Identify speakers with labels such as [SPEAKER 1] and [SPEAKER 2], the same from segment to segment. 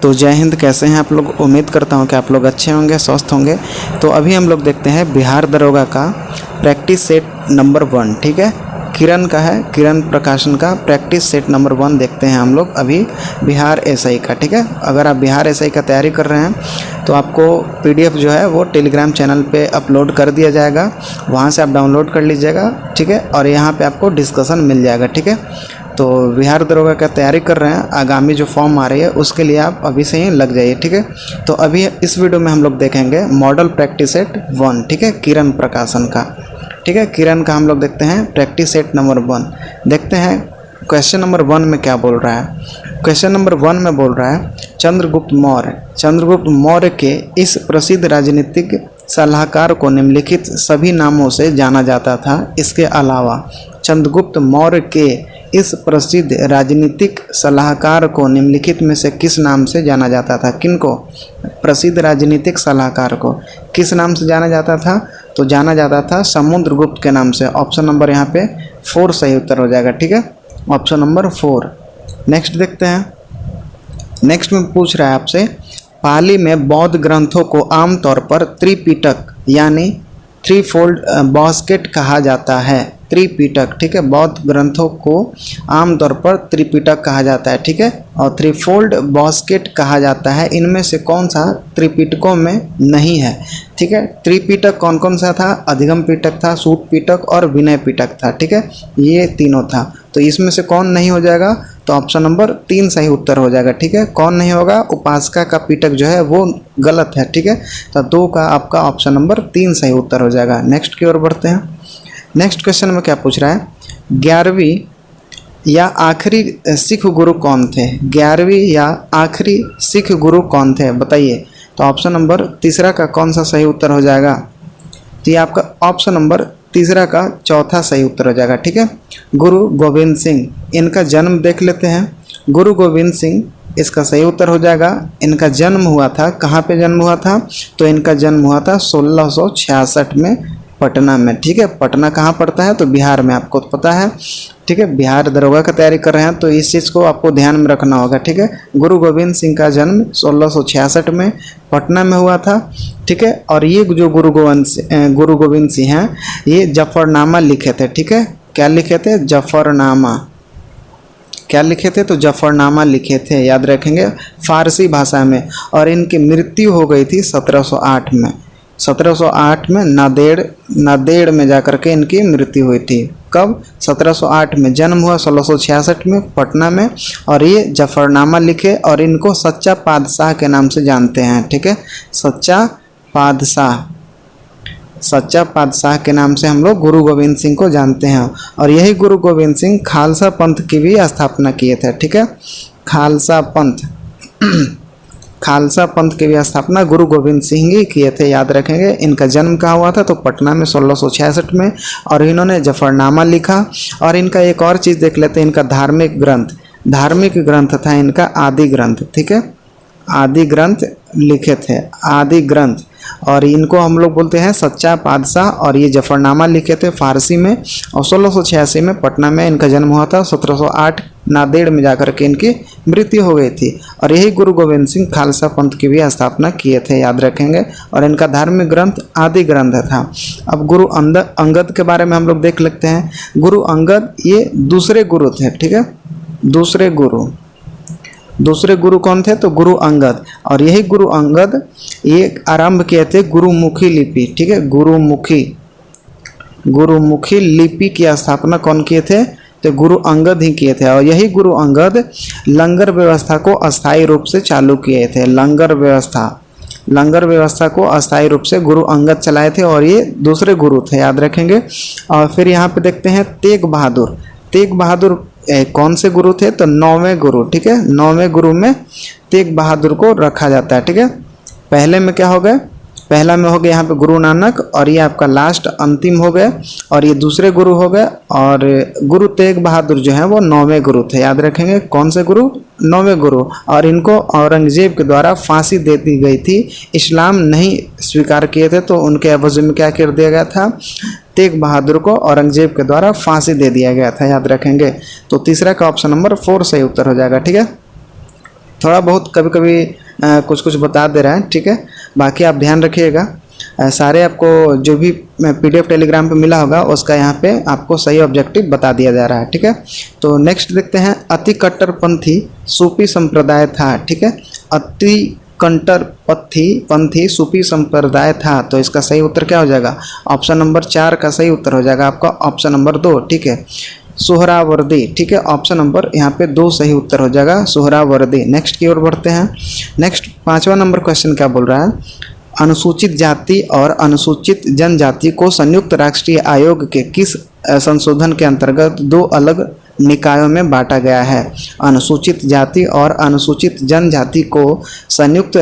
[SPEAKER 1] तो जय हिंद, कैसे हैं आप लोग। उम्मीद करता हूं कि आप लोग अच्छे होंगे, स्वस्थ होंगे। तो अभी हम लोग देखते हैं बिहार दरोगा का प्रैक्टिस सेट नंबर 1। ठीक है, किरण का है, किरण प्रकाशन का प्रैक्टिस सेट नंबर 1 देखते हैं हम लोग अभी बिहार एसआई का। ठीक है, अगर आप बिहार एसआई का तैयारी कर रहे हैं तो आपको पीडीएफ जो है वो टेलीग्राम चैनल पे अपलोड कर दिया जाएगा, वहाँ से आप डाउनलोड कर लीजिएगा। ठीक है, और यहाँ पे आपको डिस्कशन मिल जाएगा। ठीक है, तो बिहार दरोगा का तैयारी कर रहे हैं, आगामी जो फॉर्म आ रही है उसके लिए आप अभी से ही लग जाइए। ठीक है, तो अभी इस वीडियो में हम लोग देखेंगे मॉडल प्रैक्टिस सेट 1। ठीक है, किरण प्रकाशन का। ठीक है, किरण का हम लोग देखते हैं प्रैक्टिस सेट नंबर 1। देखते हैं क्वेश्चन नंबर 1 में क्या बोल रहा है। क्वेश्चन नंबर 1 में बोल रहा है चंद्रगुप्त मौर्य के इस प्रसिद्ध राजनीतिक सलाहकार को निम्नलिखित सभी नामों से जाना जाता था। इसके अलावा चंद्रगुप्त मौर्य के इस प्रसिद्ध राजनीतिक सलाहकार को निम्नलिखित में से किस नाम से जाना जाता था। किनको? प्रसिद्ध राजनीतिक सलाहकार को किस नाम से जाना जाता था? तो जाना जाता था समुद्रगुप्त के नाम से। ऑप्शन नंबर यहाँ पे 4 सही उत्तर हो जाएगा। ठीक है, ऑप्शन नंबर 4। नेक्स्ट देखते हैं। नेक्स्ट में पूछ रहा है आपसे, पाली में बौद्ध ग्रंथों को आमतौर पर त्रिपिटक यानी 3 फोल्ड बास्केट कहा जाता है। त्रिपिटक, ठीक है, बौद्ध ग्रंथों को आमतौर पर त्रिपिटक कहा जाता है। ठीक है, और 3 फोल्ड बास्केट कहा जाता है। इनमें से कौन सा त्रिपिटकों में नहीं है? ठीक है, त्रिपिटक कौन कौन सा था? अधिगम पिटक था, सूत पिटक और विनय पिटक था। ठीक है, ये तीनों था। तो इसमें से कौन नहीं हो जाएगा? तो ऑप्शन नंबर 3 सही उत्तर हो जाएगा। ठीक है, कौन नहीं होगा? उपासका का पिटक जो है वो गलत है। ठीक है, तो 2 का आपका ऑप्शन नंबर 3 सही उत्तर हो जाएगा। नेक्स्ट की ओर बढ़ते हैं। नेक्स्ट क्वेश्चन में क्या पूछ रहा है, 11वीं या आखिरी सिख गुरु कौन थे? 11वीं या आखिरी सिख गुरु कौन थे, बताइए। तो ऑप्शन नंबर 3 का कौन सा सही उत्तर हो जाएगा? तो ये आपका ऑप्शन नंबर 3 का चौथा सही उत्तर हो जाएगा। ठीक है, गुरु गोविंद सिंह। इनका जन्म देख लेते हैं। गुरु गोविंद सिंह इसका सही उत्तर हो जाएगा। इनका जन्म हुआ था, कहाँ पे जन्म हुआ था? तो इनका जन्म हुआ था 1666 में पटना में। ठीक है, पटना कहाँ पड़ता है? तो बिहार में, आपको तो पता है। ठीक है, बिहार दरोगा का तैयारी कर रहे हैं तो इस चीज़ को आपको ध्यान में रखना होगा। ठीक है, गुरु गोविंद सिंह का जन्म 1666 में पटना में हुआ था। ठीक है, और ये जो गुरु गोविंद सिंह हैं ये जफरनामा लिखे थे। ठीक है, क्या लिखे थे? जफरनामा। क्या लिखे थे? तो जफरनामा लिखे थे, याद रखेंगे, फारसी भाषा में। और इनकी मृत्यु हो गई थी 1708 में। 1708 में नांदेड़ में जाकर के इनकी मृत्यु हुई थी। कब? 1708 में। जन्म हुआ 1666 में पटना में। और ये जफरनामा लिखे और इनको सच्चा पातशाह के नाम से जानते हैं। ठीक है, सच्चा पातशाह के नाम से हम लोग गुरु गोविंद सिंह को जानते हैं। और यही गुरु गोविंद सिंह खालसा पंथ की भी स्थापना किए थे। ठीक है, खालसा पंथ की भी स्थापना गुरु गोविंद सिंह ही किए थे, याद रखेंगे। इनका जन्म कहाँ हुआ था? तो पटना में 1666 में। और इन्होंने जफरनामा लिखा। और इनका एक और चीज़ देख लेते हैं, इनका धार्मिक ग्रंथ था इनका आदि ग्रंथ। ठीक है, आदि ग्रंथ लिखे थे, आदि ग्रंथ। और इनको हम लोग बोलते हैं सच्चा पातशाह। और ये जफरनामा लिखे थे फारसी में। और 1686 में पटना में इनका जन्म हुआ था। 1708 नांदेड़ में जाकर के इनकी मृत्यु हो गई थी। और यही गुरु गोविंद सिंह खालसा पंथ की भी स्थापना किए थे, याद रखेंगे। और इनका धार्मिक ग्रंथ आदि ग्रंथ था। अब गुरु अंगद के बारे में हम लोग देख लेते हैं। गुरु अंगद ये दूसरे गुरु थे। ठीक है, दूसरे गुरु कौन थे? तो गुरु अंगद। और यही गुरु अंगद ये आरंभ किए थे गुरुमुखी लिपि। ठीक है, गुरुमुखी लिपि की स्थापना कौन किए थे? तो गुरु अंगद ही किए थे। और यही गुरु अंगद लंगर व्यवस्था को अस्थायी रूप से चालू किए थे। लंगर व्यवस्था को अस्थायी रूप से गुरु अंगद चलाए थे। और ये दूसरे गुरु थे, याद रखेंगे। और फिर यहाँ पे देखते हैं तेग बहादुर कौन से गुरु थे? तो 9वें गुरु। ठीक है, 9वें गुरु में तेग बहादुर को रखा जाता है। ठीक है, पहले में क्या हो गए? पहला में हो गया यहाँ पे गुरु नानक। और ये आपका लास्ट अंतिम हो गए। और ये दूसरे गुरु हो गए। और गुरु तेग बहादुर जो है वो 9वें गुरु थे, याद रखेंगे। कौन से गुरु? 9वें गुरु। और इनको औरंगजेब के द्वारा फांसी दे दी गई थी। इस्लाम नहीं स्वीकार किए थे तो उनके एवज में क्या कर दिया गया था? तेग बहादुर को औरंगजेब के द्वारा फांसी दे दिया गया था, याद रखेंगे। तो 3 का ऑप्शन नंबर 4 सही उत्तर हो जाएगा। ठीक है, थोड़ा बहुत कभी कभी कुछ कुछ बता दे रहा है, ठीक है। बाकी आप ध्यान रखिएगा, सारे आपको जो भी PDF टेलीग्राम पे मिला होगा उसका यहाँ पे आपको सही ऑब्जेक्टिव बता दिया जा रहा है, ठीक है। तो नेक्स्ट देखते हैं, अति कट्टरपंथी सूफी संप्रदाय था, ठीक है। अति कट्टरपंथी सूफी संप्रदाय था, तो इसका सही उत्तर क्या हो जाएगा? ऑप्शन नंबर 4 का सही उत्तर हो जाएगा आपका ऑप्शन नंबर 2, ठीक है। सोहरावर्दी, ठीक है, ऑप्शन नंबर यहाँ पे 2 सही उत्तर हो जाएगा, सोहरावर्दी। नेक्स्ट की ओर बढ़ते हैं। नेक्स्ट 5वां नंबर क्वेश्चन क्या बोल रहा है? अनुसूचित जाति और अनुसूचित जनजाति को संयुक्त राष्ट्रीय आयोग के किस संशोधन के अंतर्गत 2 अलग निकायों में बांटा गया है? अनुसूचित जाति और अनुसूचित जनजाति को संयुक्त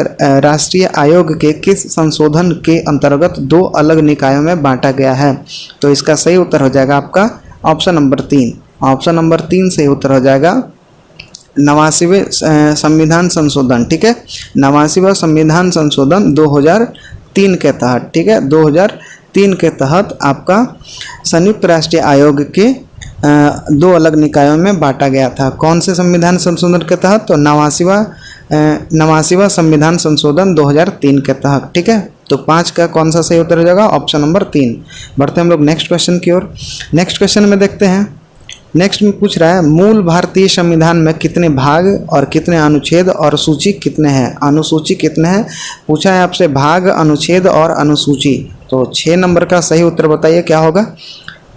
[SPEAKER 1] राष्ट्रीय आयोग के किस संशोधन के अंतर्गत 2 अलग निकायों में बांटा गया है? तो इसका सही उत्तर हो जाएगा आपका ऑप्शन नंबर 3। ऑप्शन नंबर 3 सही उत्तर हो जाएगा 89वें संविधान संशोधन, ठीक है। 89वां संविधान संशोधन 2003 के तहत, ठीक है, 2003 के तहत आपका संयुक्त राष्ट्रीय आयोग के 2 अलग निकायों में बांटा गया था। कौन से संविधान संशोधन के तहत? तो 89वां संविधान संशोधन 2003 के तहत, ठीक है। तो 5 का कौन सा सही उत्तर हो जाएगा? Option number 3। बढ़ते हैं हम लोग नेक्स्ट क्वेश्चन की ओर। नेक्स्ट क्वेश्चन में देखते हैं, नेक्स्ट में पूछ रहा है मूल भारतीय संविधान में कितने भाग और कितने अनुच्छेद और सूची कितने हैं? अनुसूची कितने हैं पूछा है आपसे, भाग, अनुच्छेद और अनुसूची। तो 6 नंबर का सही उत्तर बताइए क्या होगा?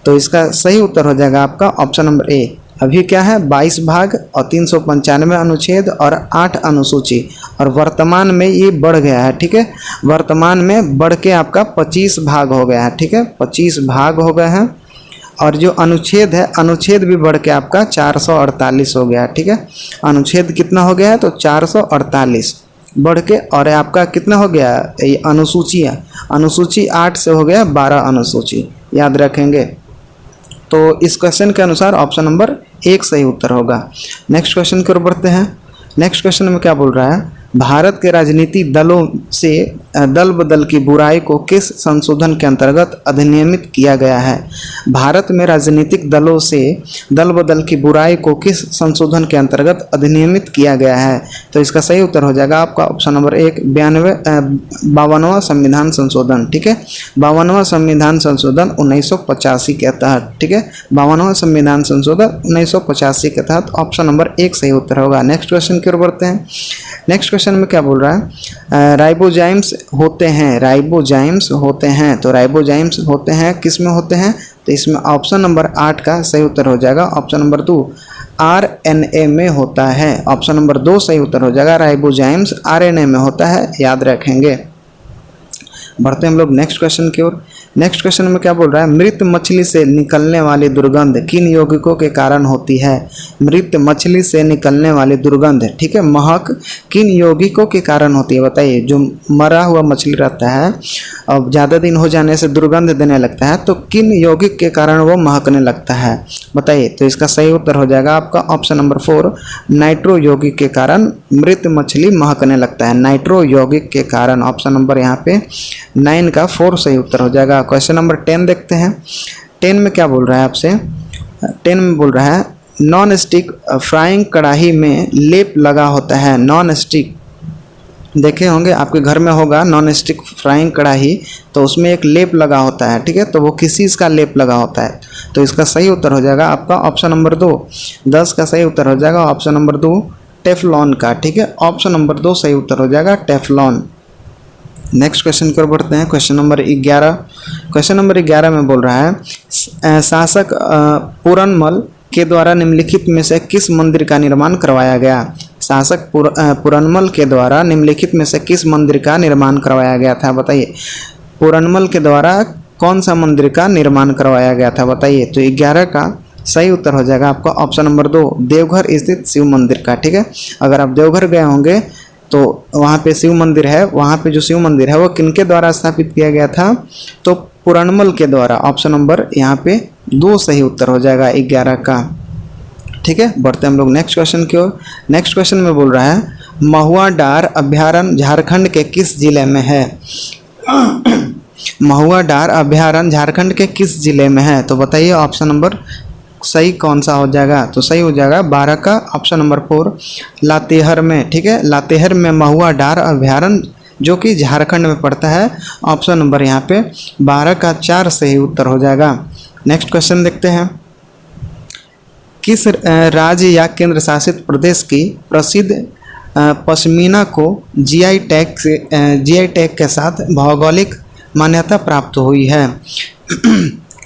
[SPEAKER 1] तो इसका सही उत्तर हो जाएगा आपका ऑप्शन नंबर ए। अभी क्या है? 22 भाग और 395 अनुच्छेद और 8 अनुसूची, और वर्तमान में ये बढ़ गया है, ठीक है। वर्तमान में बढ़ के आपका 25 भाग हो गया है, ठीक है, 25 भाग हो गए हैं। और जो अनुच्छेद है, अनुच्छेद भी बढ़ के आपका 448 हो गया है, ठीक है। अनुच्छेद कितना हो गया है? तो 448 बढ़ के, और आपका कितना हो गया? ये अनुसूची है, अनुसूची 8 से हो गया 12 अनुसूची, याद रखेंगे। तो इस क्वेश्चन के अनुसार ऑप्शन नंबर 1 सही उत्तर होगा। नेक्स्ट क्वेश्चन की ओर बढ़ते हैं। नेक्स्ट क्वेश्चन में क्या बोल रहा है? भारत के राजनीतिक दलों से दल बदल की बुराई को किस संशोधन के अंतर्गत अधिनियमित किया गया है? भारत में राजनीतिक दलों से दल बदल की बुराई को किस संशोधन के अंतर्गत अधिनियमित किया गया है? तो इसका सही उत्तर हो जाएगा आपका ऑप्शन नंबर 1, 52वां संविधान संशोधन, ठीक है। 52वां संविधान संशोधन 1985 के तहत, ठीक है। 52वां संविधान संशोधन 1985 के तहत ऑप्शन नंबर 1 सही उत्तर होगा। नेक्स्ट क्वेश्चन की ओर बढ़ते हैं। नेक्स्ट क्वेश्चन में क्या बोल रहा है? राइबोजाइम्स होते हैं, राइबोजाइम्स होते हैं, तो राइबोजाइम्स होते हैं किस में होते हैं? तो इसमें ऑप्शन नंबर 8 का सही उत्तर हो जाएगा ऑप्शन नंबर 2, RNA में होता है। ऑप्शन नंबर 2 सही उत्तर हो जाएगा, राइबोजाइम्स RNA में होता है, याद रखेंगे। बढ़ते हैं हम लोग नेक्स्ट क्वेश्चन की ओर। नेक्स्ट क्वेश्चन में क्या बोल रहा है? मृत मछली से निकलने वाली दुर्गंध किन यौगिकों के कारण होती है? मृत मछली से निकलने वाली दुर्गंध, ठीक है, महक किन यौगिकों के कारण होती है? बताइए। जो मरा हुआ मछली रहता है अब ज़्यादा दिन हो जाने से दुर्गंध देने लगता है, तो किन यौगिक के कारण वो महकने लगता है? बताइए। तो इसका सही उत्तर हो जाएगा आपका ऑप्शन नंबर 4, नाइट्रो यौगिक के कारण मृत मछली महकने लगता है, नाइट्रो यौगिक के कारण। ऑप्शन नंबर यहाँ पे 9 का 4 सही उत्तर हो जाएगा। क्वेश्चन नंबर 10 देखते हैं। 10 में क्या बोल रहा है आपसे? 10 में बोल रहा है नॉन स्टिक फ्राइंग कढ़ाई में लेप लगा होता है। नॉन स्टिक देखे होंगे, आपके घर में होगा नॉन स्टिक फ्राइंग कढ़ाई, तो उसमें एक लेप लगा होता है, ठीक है। तो वो किस चीज़ का लेप लगा होता है? तो इसका सही उत्तर हो जाएगा आपका ऑप्शन नंबर 2, 10 का सही उत्तर हो जाएगा ऑप्शन नंबर 2, टेफ्लॉन का, ठीक है। ऑप्शन नंबर 2 सही उत्तर हो जाएगा, टेफ्लॉन। नेक्स्ट क्वेश्चन की ओर बढ़ते हैं। Question number 11। क्वेश्चन नंबर 11 में बोल रहा है शासक पूरनमल के द्वारा निम्नलिखित में से किस मंदिर का निर्माण करवाया गया? शासक पूरनमल के द्वारा निम्नलिखित में से किस मंदिर का निर्माण करवाया गया था? बताइए। पूरनमल के द्वारा कौन सा मंदिर का निर्माण करवाया गया था? बताइए। तो 11 का सही उत्तर हो जाएगा आपका ऑप्शन नंबर 2, देवघर स्थित शिव मंदिर का, ठीक है। अगर आप देवघर गए होंगे तो वहाँ पे शिव मंदिर है, वहाँ पे जो शिव मंदिर है वो किनके द्वारा स्थापित किया गया था? तो पूरनमल के द्वारा। ऑप्शन नंबर यहाँ पे 2 सही उत्तर हो जाएगा 11 का, ठीक है। बढ़ते हम लोग नेक्स्ट क्वेश्चन की ओर। नेक्स्ट क्वेश्चन में बोल रहा है महुआ डार अभ्यारण्य झारखंड के किस जिले में है? महुआ डार अभ्यारण्य झारखंड के किस जिले में है? तो बताइए। ऑप्शन नंबर सही कौन सा हो जाएगा? तो सही हो जाएगा 12 का ऑप्शन नंबर 4 लातेहर में। ठीक है, लातेहर में महुआ डार अभ्यारण्य जो कि झारखंड में पड़ता है। ऑप्शन नंबर यहाँ पे 12 का 4 सही उत्तर हो जाएगा। नेक्स्ट क्वेश्चन देखते हैं, किस राज्य या केंद्र शासित प्रदेश की प्रसिद्ध पश्मीना को जीआई टैग के साथ भौगोलिक मान्यता प्राप्त हुई है?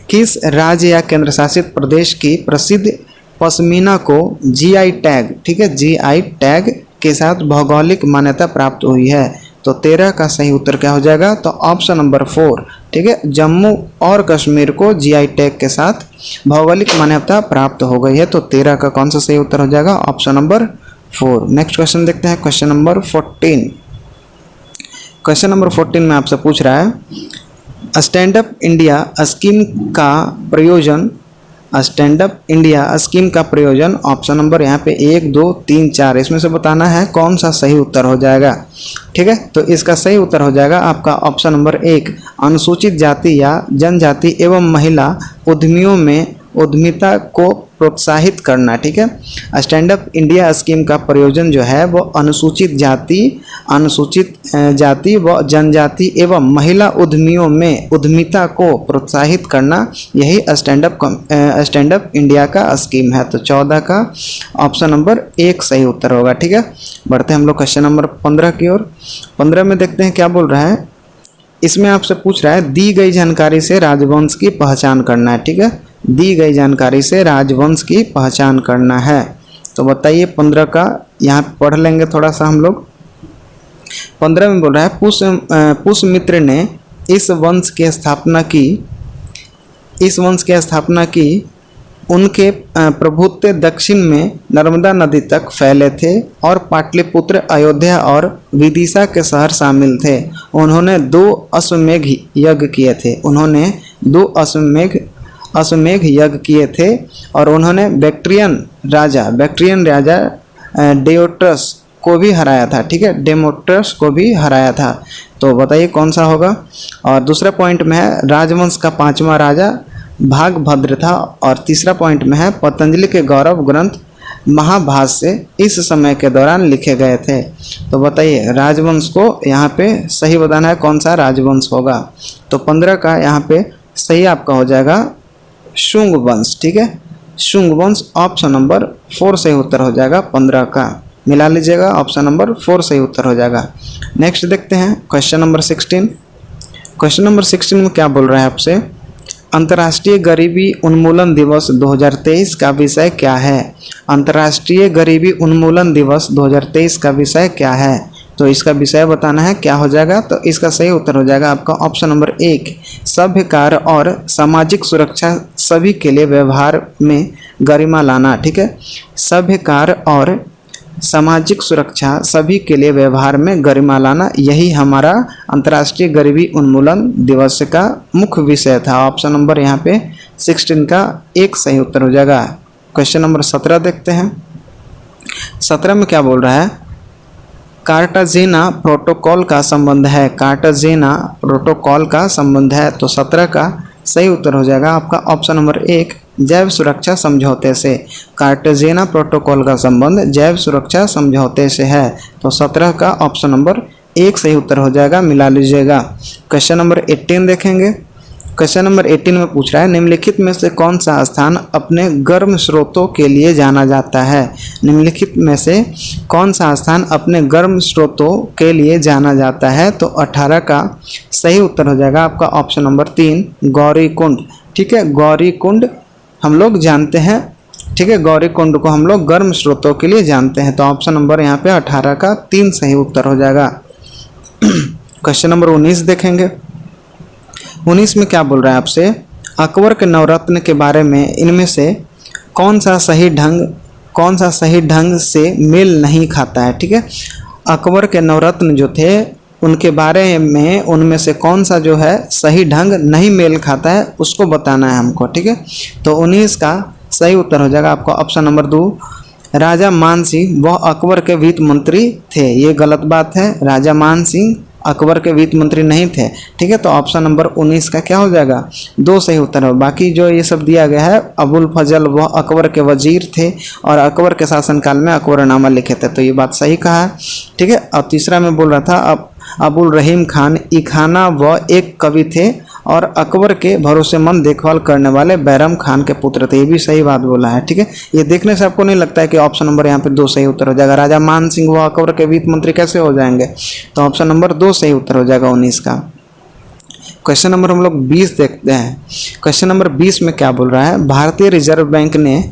[SPEAKER 1] किस राज्य या केंद्र शासित प्रदेश की प्रसिद्ध पश्मीना को जीआई टैग, ठीक है, जीआई टैग के साथ भौगोलिक मान्यता प्राप्त हुई है? तो 13 का सही उत्तर क्या हो जाएगा? तो ऑप्शन नंबर 4, ठीक है, जम्मू और कश्मीर को जीआई टैग के साथ भौगोलिक मान्यता प्राप्त हो गई है। तो 13 का कौन सा सही उत्तर हो जाएगा? Option number 4। नेक्स्ट क्वेश्चन देखते हैं, क्वेश्चन नंबर 14। क्वेश्चन नंबर 14 में आपसे पूछ रहा है, स्टैंड अप इंडिया स्कीम का प्रयोजन, स्टैंड अप इंडिया स्कीम का प्रयोजन ऑप्शन नंबर यहाँ पे 1, 2, 3, 4 इसमें से बताना है कौन सा सही उत्तर हो जाएगा। ठीक है, तो इसका सही उत्तर हो जाएगा आपका ऑप्शन नंबर 1, अनुसूचित जाति या जनजाति एवं महिला उद्यमियों में उद्यमिता को प्रोत्साहित करना। ठीक है, स्टैंड अप इंडिया स्कीम का प्रयोजन जो है वो अनुसूचित जाति व जनजाति एवं महिला उद्यमियों में उद्यमिता को प्रोत्साहित करना, यही स्टैंड अप इंडिया का स्कीम है। तो 14 का ऑप्शन नंबर 1 सही उत्तर होगा। ठीक है, बढ़ते हैं हम लोग क्वेश्चन नंबर 15 की ओर। 15 में देखते हैं क्या बोल रहा है। इसमें आपसे पूछ रहा है, दी गई जानकारी से राजवंश की पहचान करना है। ठीक है, दी गई जानकारी से राजवंश की पहचान करना है। तो बताइए 15 का, यहाँ पढ़ लेंगे थोड़ा सा हम लोग। 15 में बोल रहा है, पुष्यमित्र ने इस वंश की स्थापना की उनके प्रभुत्व दक्षिण में नर्मदा नदी तक फैले थे और पाटलिपुत्र, अयोध्या और विदिशा के शहर शामिल थे। उन्होंने 2 अश्वमेघ यज्ञ किए थे और उन्होंने बैक्ट्रियन राजा डेयोट्रस को भी हराया था। ठीक है, डेमोट्रस को भी हराया था। तो बताइए कौन सा होगा। और दूसरा पॉइंट में है, राजवंश का 5वां राजा भागभद्र था। और तीसरा पॉइंट में है, पतंजलि के गौरव ग्रंथ महाभाष्य इस समय के दौरान लिखे गए थे। तो बताइए राजवंश को यहाँ पे सही बताना है, कौन सा राजवंश होगा। तो 15 का यहाँ पे सही आपका हो जाएगा शुंग वंश। ठीक है, शुंग वंश ऑप्शन नंबर 4 सही उत्तर हो जाएगा। 15 का मिला लीजिएगा, ऑप्शन नंबर 4 सही उत्तर हो जाएगा। नेक्स्ट देखते हैं क्वेश्चन नंबर 16। क्वेश्चन नंबर 16 में क्या बोल रहा है आपसे, अंतर्राष्ट्रीय गरीबी उन्मूलन दिवस 2023 का विषय क्या है? अंतर्राष्ट्रीय गरीबी उन्मूलन दिवस 2023 का विषय क्या है? तो इसका विषय बताना है, क्या हो जाएगा। तो इसका सही उत्तर हो जाएगा आपका ऑप्शन नंबर 1, सभ्य कार्य और सामाजिक सुरक्षा सभी के लिए व्यवहार में गरिमा लाना। ठीक है, सभ्य कार्य और सामाजिक सुरक्षा सभी के लिए व्यवहार में गरिमा लाना, यही हमारा अंतर्राष्ट्रीय गरीबी उन्मूलन दिवस का मुख्य विषय था। ऑप्शन नंबर यहाँ पे 16 का 1 सही उत्तर हो जाएगा। क्वेश्चन नंबर 17 देखते हैं। 17 में क्या बोल रहा है, कार्टाजेना प्रोटोकॉल का संबंध है। कार्टाजेना प्रोटोकॉल का संबंध है। तो 17 का सही उत्तर हो जाएगा आपका ऑप्शन नंबर 1, जैव सुरक्षा समझौते से। कार्टाजेना प्रोटोकॉल का संबंध जैव सुरक्षा समझौते से है। तो 17 का ऑप्शन नंबर 1 सही उत्तर हो जाएगा, मिला लीजिएगा। क्वेश्चन नंबर 18 देखेंगे। क्वेश्चन नंबर 18 में पूछ रहा है, निम्नलिखित में से कौन सा स्थान अपने गर्म स्रोतों के लिए जाना जाता है? निम्नलिखित में से कौन सा स्थान अपने गर्म स्रोतों के लिए जाना जाता है? तो 18 का सही उत्तर हो जाएगा आपका ऑप्शन नंबर 3, गौरीकुंड। ठीक है, गौरीकुंड हम लोग जानते हैं। ठीक है, गौरीकुंड को हम लोग गर्म स्रोतों के लिए जानते हैं। तो ऑप्शन नंबर यहाँ पे 18 का 3 सही उत्तर हो जाएगा। क्वेश्चन नंबर 19 देखेंगे। 19 में क्या बोल रहा है आपसे, अकबर के नवरत्न के बारे में इनमें से कौन सा सही ढंग से मेल नहीं खाता है? ठीक है, अकबर के नवरत्न जो थे उनके बारे में उनमें से कौन सा जो है सही ढंग नहीं मेल खाता है, उसको बताना है हमको। ठीक है, तो 19 का सही उत्तर हो जाएगा आपका ऑप्शन नंबर 2, राजा मान सिंह वह अकबर के वित्त मंत्री थे। ये गलत बात है। राजा मान सिंह अकबर के वित्त मंत्री नहीं थे। ठीक है, तो ऑप्शन नंबर 19 का क्या हो जाएगा, 2 सही उत्तर हो। बाकी जो ये सब दिया गया है, अबुल फजल वह अकबर के वजीर थे और अकबर के शासनकाल में अकबरनामा लिखे थे, तो ये बात सही कहा है। ठीक है, और तीसरा में बोल रहा था अबुल रहीम खान इखाना व एक कवि थे और अकबर के भरोसेमंद देखभाल करने वाले बैरम खान के पुत्र थे, ये भी सही बात बोला है। ठीक है, ये देखने से आपको नहीं लगता है कि ऑप्शन नंबर यहाँ पे 2 सही उत्तर हो जाएगा। राजा मान सिंह व अकबर के वित्त मंत्री कैसे हो जाएंगे, तो ऑप्शन नंबर 2 सही उत्तर हो जाएगा 19 का। क्वेश्चन नंबर हम लोग 20 देखते हैं। क्वेश्चन नंबर 20 में क्या बोल रहा है, भारतीय रिजर्व बैंक ने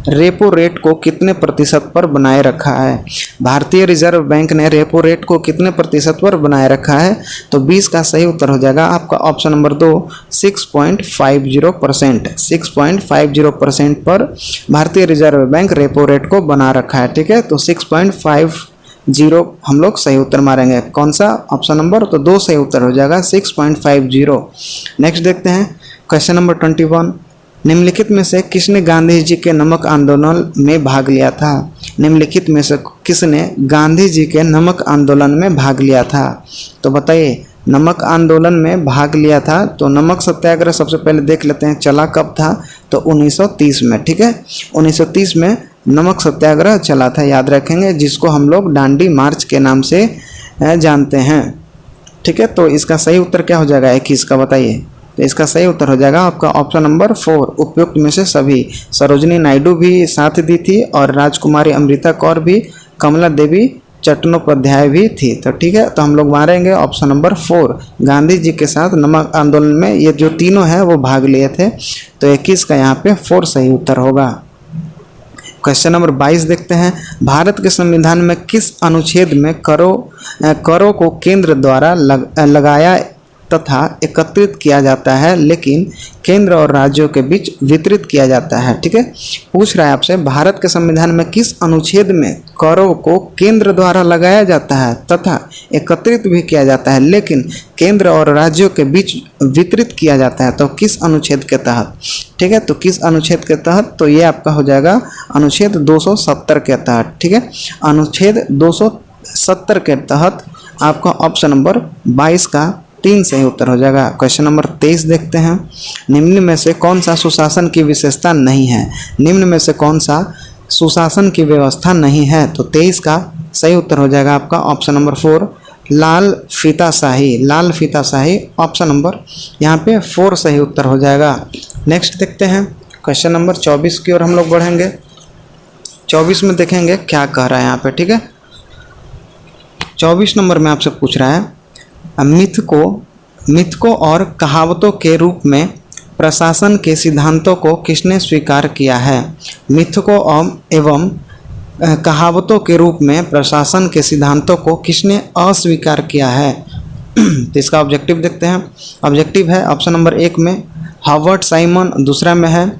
[SPEAKER 1] रेपो रेट को कितने प्रतिशत पर बनाए रखा है। भारतीय रिजर्व बैंक ने रेपो रेट को कितने प्रतिशत पर बनाए रखा है, तो 20 का सही उत्तर हो जाएगा आपका ऑप्शन नंबर 2 6.50%। 6.50% पर भारतीय रिजर्व बैंक रेपो रेट को बना रखा है। ठीक है, तो 6.50 हम लोग सही उत्तर मारेंगे। कौन सा ऑप्शन नंबर, तो 2 सही उत्तर हो जाएगा 6.50। नेक्स्ट देखते हैं क्वेश्चन नंबर 21। निम्नलिखित में से किसने गांधी जी के नमक आंदोलन में भाग लिया था। निम्नलिखित में से किसने गांधी जी के नमक आंदोलन में भाग लिया था, तो बताइए नमक आंदोलन में भाग लिया था। तो नमक सत्याग्रह सबसे पहले देख लेते हैं चला कब था, तो 1930 में। ठीक है, 1930 में नमक सत्याग्रह चला था, याद रखेंगे, जिसको हम लोग डांडी मार्च के नाम से जानते हैं। ठीक है, तो इसका सही उत्तर क्या हो जाएगा 21 का, बताइए। तो इसका सही उत्तर हो जाएगा आपका ऑप्शन नंबर 4, उपयुक्त में से सभी। सरोजनी नायडू भी साथ दी थी और राजकुमारी अमृता कौर भी, कमला देवी चट्टोपाध्याय भी थी। तो ठीक है, तो हम लोग मारेंगे ऑप्शन नंबर 4, गांधी जी के साथ नमक आंदोलन में ये जो तीनों हैं वो भाग लिए थे। तो 21 का यहाँ पे 4 सही उत्तर होगा। क्वेश्चन नंबर 22 देखते हैं। भारत के संविधान में किस अनुच्छेद में करों को केंद्र द्वारा लगाया तथा एकत्रित किया जाता है, लेकिन केंद्र और राज्यों के बीच वितरित किया जाता है। ठीक है, पूछ रहा है आपसे भारत के संविधान में किस अनुच्छेद में करों को केंद्र द्वारा लगाया जाता है तथा एकत्रित भी किया जाता है, लेकिन केंद्र और राज्यों के बीच वितरित किया जाता है, तो किस अनुच्छेद के तहत। ठीक है, तो किस अनुच्छेद के तहत, तो ये आपका हो जाएगा अनुच्छेद 270 के तहत। ठीक है, अनुच्छेद 270 के तहत आपका ऑप्शन नंबर 22 का 3 सही उत्तर हो जाएगा। क्वेश्चन नंबर 23 देखते हैं। निम्न में से कौन सा सुशासन की विशेषता नहीं है। निम्न में से कौन सा सुशासन की व्यवस्था नहीं है, तो 23 का सही उत्तर हो जाएगा आपका ऑप्शन नंबर 4, लाल फीताशाही। लाल फीताशाही ऑप्शन नंबर यहाँ पे 4 सही उत्तर हो जाएगा। नेक्स्ट देखते हैं क्वेश्चन नंबर 24 की ओर हम लोग बढ़ेंगे। 24 में देखेंगे क्या कह रहा है यहाँ पे। ठीक है, 24 नंबर में आपसे पूछ रहा है मिथकों और कहावतों के रूप में प्रशासन के सिद्धांतों को किसने स्वीकार किया है। मिथकों एवं कहावतों के रूप में प्रशासन के सिद्धांतों को किसने अस्वीकार किया है। तो इसका ऑब्जेक्टिव देखते हैं। ऑब्जेक्टिव है ऑप्शन नंबर 1 में हॉवर्ड साइमन, दूसरा में है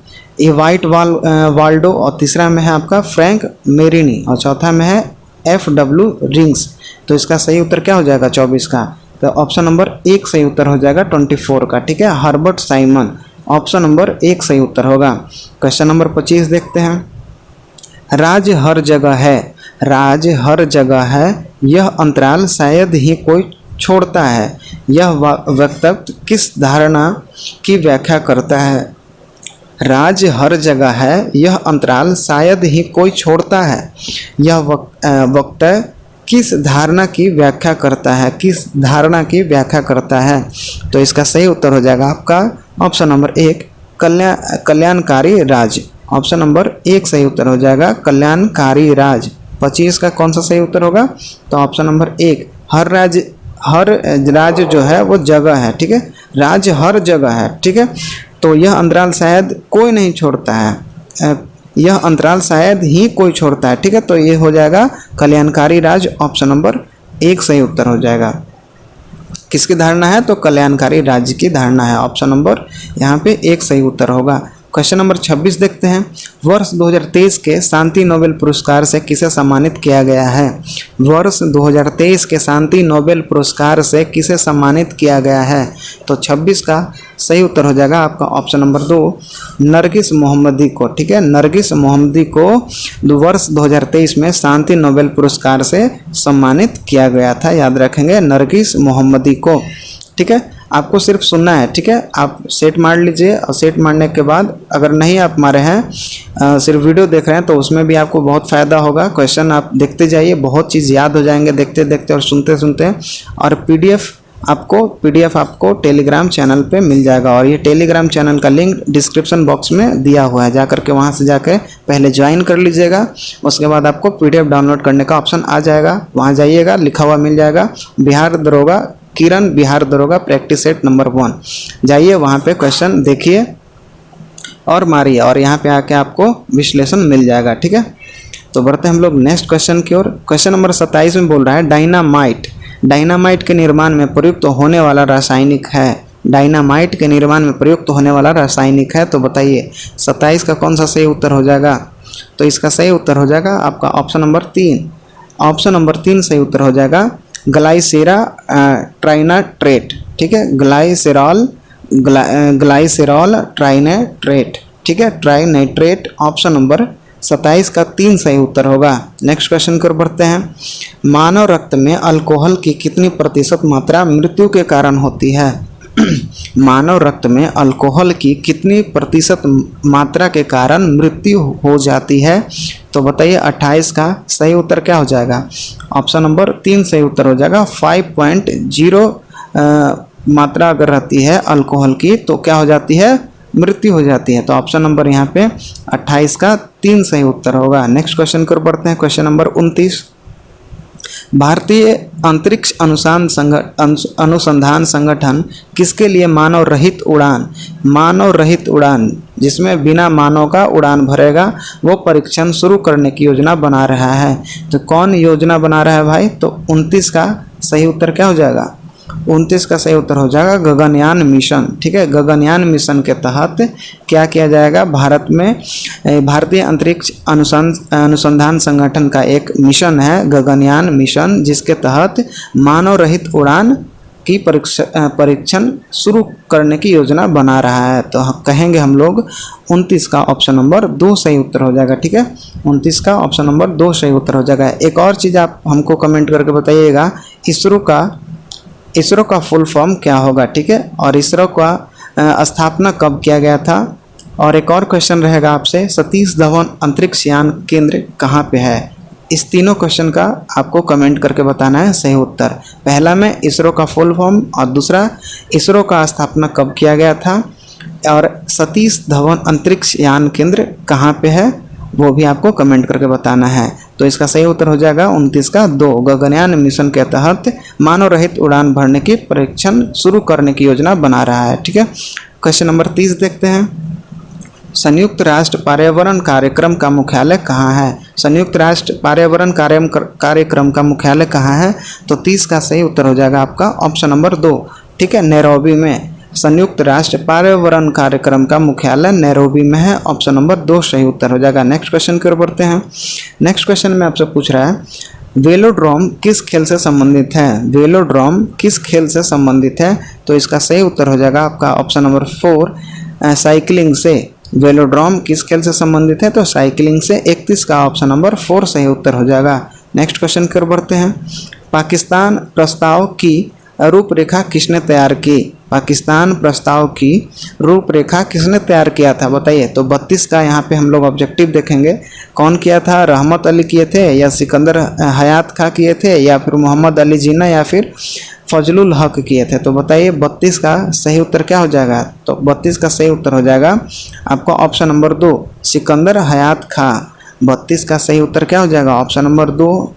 [SPEAKER 1] इवाइट वाल्डो और तीसरा में है आपका फ्रैंक मेरिनी और चौथा में है FW रिंग्स। तो इसका सही उत्तर क्या हो जाएगा 24 का, तो ऑप्शन नंबर 1 सही उत्तर हो जाएगा 24 का। ठीक है, हर्बर्ट साइमन ऑप्शन नंबर 1 सही उत्तर होगा। क्वेश्चन नंबर 25 देखते हैं। राज हर जगह है, राज हर जगह है, यह अंतराल शायद ही कोई छोड़ता है। यह वक्तव्य किस धारणा की व्याख्या करता है। राज हर जगह है, यह अंतराल शायद ही कोई छोड़ता है। यह वक्तव्य किस धारणा की व्याख्या करता है, किस धारणा की व्याख्या करता है, तो इसका सही उत्तर हो जाएगा आपका ऑप्शन नंबर 1 कल्याणकारी राज। ऑप्शन नंबर 1 सही उत्तर हो जाएगा कल्याणकारी राज। 25 का कौन सा सही उत्तर होगा, तो ऑप्शन नंबर 1 हर राज जो है वो जगह है। ठीक है, राज हर जगह है। ठीक है, तो यह अंतराल शायद कोई नहीं छोड़ता है, यह अंतराल शायद ही कोई छोड़ता है। ठीक है, तो ये हो जाएगा कल्याणकारी राज। ऑप्शन नंबर 1 सही उत्तर हो जाएगा। किसकी धारणा है, तो कल्याणकारी राज्य की धारणा है। ऑप्शन नंबर यहाँ पे 1 सही उत्तर होगा। क्वेश्चन नंबर 26 देखते हैं। वर्ष 2023 के शांति नोबेल पुरस्कार से किसे सम्मानित किया गया है? वर्ष 2023 के शांति नोबेल पुरस्कार से किसे सम्मानित किया गया है? तो 26 का सही उत्तर हो जाएगा आपका ऑप्शन नंबर 2, नरगिस मोहम्मदी को। ठीक है, नरगिस मोहम्मदी को वर्ष 2023 में शांति नोबेल पुरस्कार से सम्मानित किया गया था। याद रखेंगे, नरगिस मोहम्मदी को। ठीक है, आपको सिर्फ सुनना है। ठीक है, आप सेट मार लीजिए और सेट मारने के बाद अगर नहीं आप मारे हैं, सिर्फ वीडियो देख रहे हैं, तो उसमें भी आपको बहुत फ़ायदा होगा। क्वेश्चन आप देखते जाइए, बहुत चीज़ याद हो जाएंगे देखते देखते और सुनते सुनते। और पीडीएफ आपको टेलीग्राम चैनल पे मिल जाएगा, और ये टेलीग्राम चैनल का लिंक डिस्क्रिप्शन बॉक्स में दिया हुआ है। जा करके वहाँ से जाके पहले ज्वाइन कर लीजिएगा, उसके बाद आपको पीडीएफ डाउनलोड करने का ऑप्शन आ जाएगा। वहाँ जाइएगा, लिखा हुआ मिल जाएगा बिहार दरोगा, किरण बिहार दरोगा प्रैक्टिस सेट नंबर 1। जाइए वहाँ पे क्वेश्चन देखिए और मारिए, और यहाँ पे आके आपको विश्लेषण मिल जाएगा। ठीक है, तो बढ़ते हैं हम लोग नेक्स्ट क्वेश्चन की ओर। क्वेश्चन नंबर 27 में बोल रहा है डायनामाइट के निर्माण में प्रयुक्त होने वाला रासायनिक है। डायनामाइट के निर्माण में प्रयुक्त होने वाला रासायनिक है, तो बताइए 27 का कौन सा सही उत्तर हो जाएगा? तो इसका सही उत्तर हो जाएगा आपका ऑप्शन नंबर 3। ऑप्शन नंबर 3 सही उत्तर हो जाएगा ग्लाइसेरा ट्राइनाट्रेट। ठीक है, ग्लाइसेरॉल ट्राइनाट्रेट। ठीक है, ट्राइनाइट्रेट ऑप्शन नंबर 27 का 3 सही उत्तर होगा। नेक्स्ट क्वेश्चन की ओर बढ़ते हैं। मानव रक्त में अल्कोहल की कितनी प्रतिशत मात्रा मृत्यु के कारण होती है? मानव रक्त में अल्कोहल की कितनी प्रतिशत मात्रा के कारण मृत्यु हो जाती है? तो बताइए 28 का सही उत्तर क्या हो जाएगा? ऑप्शन नंबर 3 सही उत्तर हो जाएगा 5.0 मात्रा अगर रहती है अल्कोहल की तो क्या हो जाती है? मृत्यु हो जाती है। तो ऑप्शन नंबर यहाँ पे 28 का 3 सही उत्तर होगा। नेक्स्ट क्वेश्चन की ओर बढ़ते हैं। Question number 29। भारतीय अंतरिक्ष अनुसंधान संगठन किसके लिए मानव रहित उड़ान जिसमें बिना मानव का उड़ान भरेगा वो परीक्षण शुरू करने की योजना बना रहा है? तो कौन योजना बना रहा है भाई? तो 29 का सही उत्तर क्या हो जाएगा? 29 का सही उत्तर हो जाएगा गगनयान मिशन। ठीक है, गगनयान मिशन के तहत क्या किया जाएगा? भारत में भारतीय अंतरिक्ष अनुसंधान संगठन का एक मिशन है गगनयान मिशन, जिसके तहत मानव रहित उड़ान की परीक्षण शुरू करने की योजना बना रहा है। तो कहेंगे हम लोग 29 का ऑप्शन नंबर 2 सही उत्तर हो जाएगा। ठीक है, 29 का ऑप्शन नंबर 2 सही उत्तर हो जाएगा। एक और चीज़ आप हमको कमेंट करके बताइएगा, इसरो का फुल फॉर्म क्या होगा? ठीक है, और इसरो का स्थापना कब किया गया था? और एक और क्वेश्चन रहेगा आपसे, सतीश धवन अंतरिक्ष यान केंद्र कहाँ पे है? इस तीनों क्वेश्चन का आपको कमेंट करके बताना है सही उत्तर। पहला में इसरो का फुल फॉर्म, और दूसरा इसरो का स्थापना कब किया गया था, और सतीश धवन अंतरिक्ष यान केंद्र कहाँ पे है वो भी आपको कमेंट करके बताना है। तो इसका सही उत्तर हो जाएगा 29 का 2। गगनयान मिशन के तहत मानव रहित उड़ान भरने की परीक्षण शुरू करने की योजना बना रहा है। ठीक है, क्वेश्चन नंबर 30 देखते हैं। संयुक्त राष्ट्र पर्यावरण कार्यक्रम का मुख्यालय कहाँ है? संयुक्त राष्ट्र पर्यावरण कार्यक्रम का मुख्यालय कहाँ है? तो 30 का सही उत्तर हो जाएगा आपका ऑप्शन नंबर 2। ठीक है, नैरोबी में। संयुक्त राष्ट्र पर्यावरण कार्यक्रम का मुख्यालय नैरोबी में है। ऑप्शन नंबर 2 सही उत्तर हो जाएगा। नेक्स्ट क्वेश्चन की ओर बढ़ते हैं। नेक्स्ट क्वेश्चन में आपसे पूछ रहा है, वेलोड्रोम किस खेल से संबंधित है? वेलोड्रोम किस खेल से संबंधित है? तो इसका सही उत्तर हो जाएगा आपका ऑप्शन नंबर 4 साइकिलिंग से। वेलोड्रोम किस खेल से संबंधित है? तो साइकिलिंग से। 31 का ऑप्शन नंबर 4 सही उत्तर हो जाएगा। नेक्स्ट क्वेश्चन की ओर बढ़ते हैं। पाकिस्तान प्रस्ताव की रूपरेखा किसने तैयार की? पाकिस्तान प्रस्ताव की रूपरेखा किसने तैयार किया था? बताइए। तो 32 का यहाँ पे हम लोग ऑब्जेक्टिव देखेंगे। कौन किया था? रहमत अली किए थे, या सिकंदर हयात खां किए थे, या फिर मोहम्मद अली जिन्ना, या फिर फजलुल हक किए थे? तो बताइए 32 का सही उत्तर क्या हो जाएगा? तो 32 का सही उत्तर हो जाएगा आपका ऑप्शन नंबर 2 सिकंदर हयात खां। 32 का सही उत्तर क्या हो जाएगा? ऑप्शन नंबर 2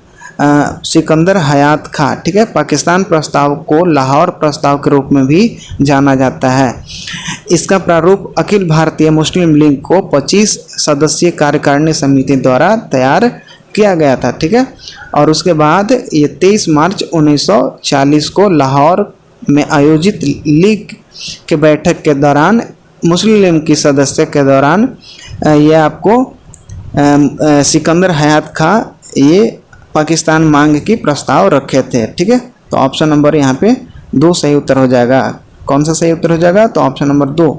[SPEAKER 1] सिकंदर हयात खां। ठीक है, पाकिस्तान प्रस्ताव को लाहौर प्रस्ताव के रूप में भी जाना जाता है। इसका प्रारूप अखिल भारतीय मुस्लिम लीग को 25 सदस्यीय कार्यकारिणी समिति द्वारा तैयार किया गया था। ठीक है, और उसके बाद ये 23 मार्च 1940 को लाहौर में आयोजित लीग के बैठक के दौरान मुस्लिम लीग की सदस्य के दौरान ये आपको सिकंदर हयात खां ये पाकिस्तान मांग की प्रस्ताव रखे थे। ठीक है, तो ऑप्शन नंबर यहाँ पे 2 सही उत्तर हो जाएगा। कौन सा सही उत्तर हो जाएगा? तो ऑप्शन नंबर 2।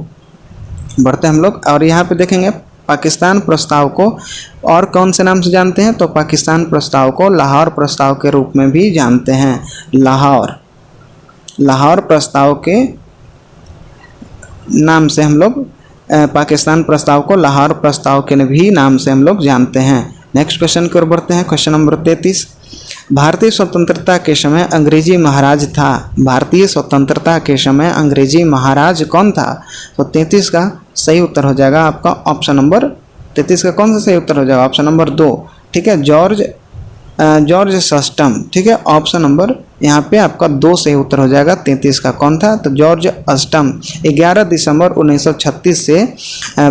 [SPEAKER 1] बढ़ते हम लोग और यहाँ पे देखेंगे पाकिस्तान प्रस्ताव को और कौन से नाम से जानते हैं? तो पाकिस्तान प्रस्ताव को लाहौर प्रस्ताव के रूप में भी जानते हैं। लाहौर प्रस्ताव के नाम से हम लोग पाकिस्तान प्रस्ताव को लाहौर प्रस्ताव के भी नाम से हम लोग जानते हैं। नेक्स्ट क्वेश्चन की ओर बढ़ते हैं। क्वेश्चन नंबर 33, भारतीय स्वतंत्रता के समय अंग्रेजी महाराज था। भारतीय स्वतंत्रता के समय अंग्रेजी महाराज कौन था? तो 33 का सही उत्तर हो जाएगा आपका ऑप्शन नंबर 33 का कौन सा सही उत्तर हो जाएगा? Option number 2। ठीक है, जॉर्ज सस्टम। ठीक है, ऑप्शन नंबर यहाँ पे आपका 2 सही उत्तर हो जाएगा। 33 का कौन था? तो जॉर्ज अष्टम 11 दिसंबर 1936 से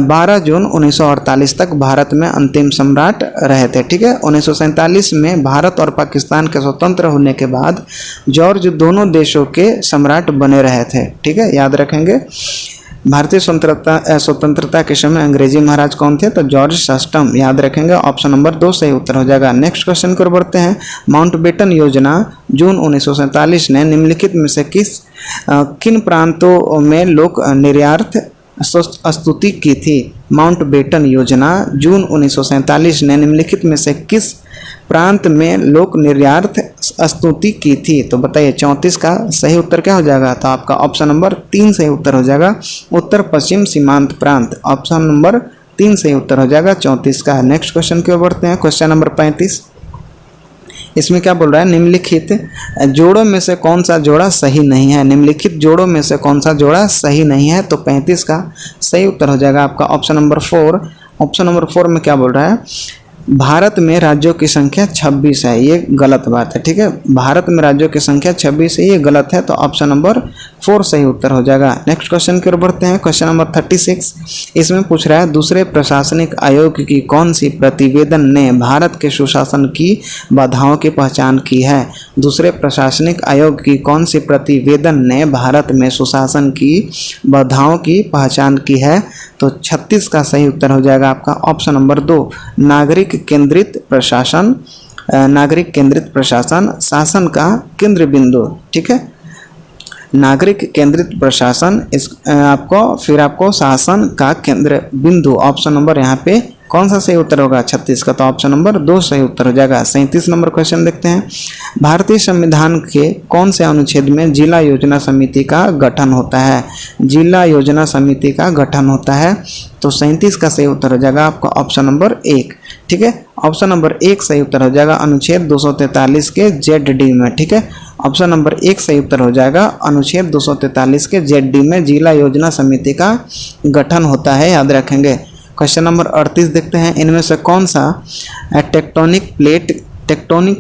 [SPEAKER 1] 12 जून 1948 तक भारत में अंतिम सम्राट रहे थे। ठीक है, 1947 में भारत और पाकिस्तान के स्वतंत्र होने के बाद जॉर्ज दोनों देशों के सम्राट बने रहे थे। ठीक है, याद रखेंगे। भारतीय स्वतंत्रता के समय अंग्रेजी महाराज कौन थे? तो जॉर्ज सस्टम, याद रखेंगे। ऑप्शन नंबर 2 सही उत्तर हो जाएगा। नेक्स्ट क्वेश्चन को बढ़ते हैं। माउंटबेटन योजना जून 1947 ने निम्नलिखित में से किन प्रांतों में लोक निर्यात स्तुति की थी? माउंटबेटन योजना जून 1947 ने निम्नलिखित में से किस प्रांत में लोक निर्यात स्तुति की थी? तो बताइए 34 का सही उत्तर क्या हो जाएगा? तो आपका ऑप्शन नंबर 3 सही उत्तर हो जाएगा। उत्तर पश्चिम सीमांत प्रांत, ऑप्शन नंबर 3 सही उत्तर हो जाएगा 34 का। नेक्स्ट क्वेश्चन की ओर बढ़ते हैं। क्वेश्चन नंबर 35, इसमें क्या बोल रहा है? निम्नलिखित जोड़ों में से कौन सा जोड़ा सही नहीं है? निम्नलिखित जोड़ों में से कौन सा जोड़ा सही नहीं है? तो 35 का सही उत्तर हो जाएगा आपका ऑप्शन नंबर 4। ऑप्शन नंबर 4 में क्या बोल रहा है? भारत में राज्यों की संख्या 26 है, ये गलत बात है। ठीक है, भारत में राज्यों की संख्या 26 है, ये गलत है। तो ऑप्शन नंबर 4 सही उत्तर हो जाएगा। नेक्स्ट क्वेश्चन की ओर बढ़ते हैं। क्वेश्चन नंबर 36, इसमें पूछ रहा है दूसरे प्रशासनिक आयोग की कौन सी प्रतिवेदन ने भारत के सुशासन की बाधाओं की पहचान की है? दूसरे प्रशासनिक आयोग की कौन सी प्रतिवेदन ने भारत में सुशासन की बाधाओं की पहचान की है? तो 36 का सही उत्तर हो जाएगा आपका ऑप्शन नंबर 2, नागरिक केंद्रित प्रशासन शासन का केंद्र बिंदु। ठीक है, नागरिक केंद्रित प्रशासन आपको शासन का केंद्र बिंदु। ऑप्शन नंबर यहाँ पे कौन सा सही उत्तर होगा? 36 का, तो ऑप्शन नंबर 2 सही उत्तर हो जाएगा। 37 नंबर क्वेश्चन देखते हैं। भारतीय संविधान के कौन से अनुच्छेद में जिला योजना समिति का गठन होता है? जिला योजना समिति का गठन होता है, तो 37 का सही उत्तर हो जाएगा आपका ऑप्शन नंबर 1। ठीक है, ऑप्शन नंबर 1 सही उत्तर हो जाएगा अनुच्छेद 243 के ZD में। ठीक है, ऑप्शन नंबर 1 सही उत्तर हो जाएगा अनुच्छेद 243 के ZD में जिला योजना समिति का गठन होता है, याद रखेंगे। क्वेश्चन नंबर 38 देखते हैं। इनमें से कौन सा टेक्टोनिक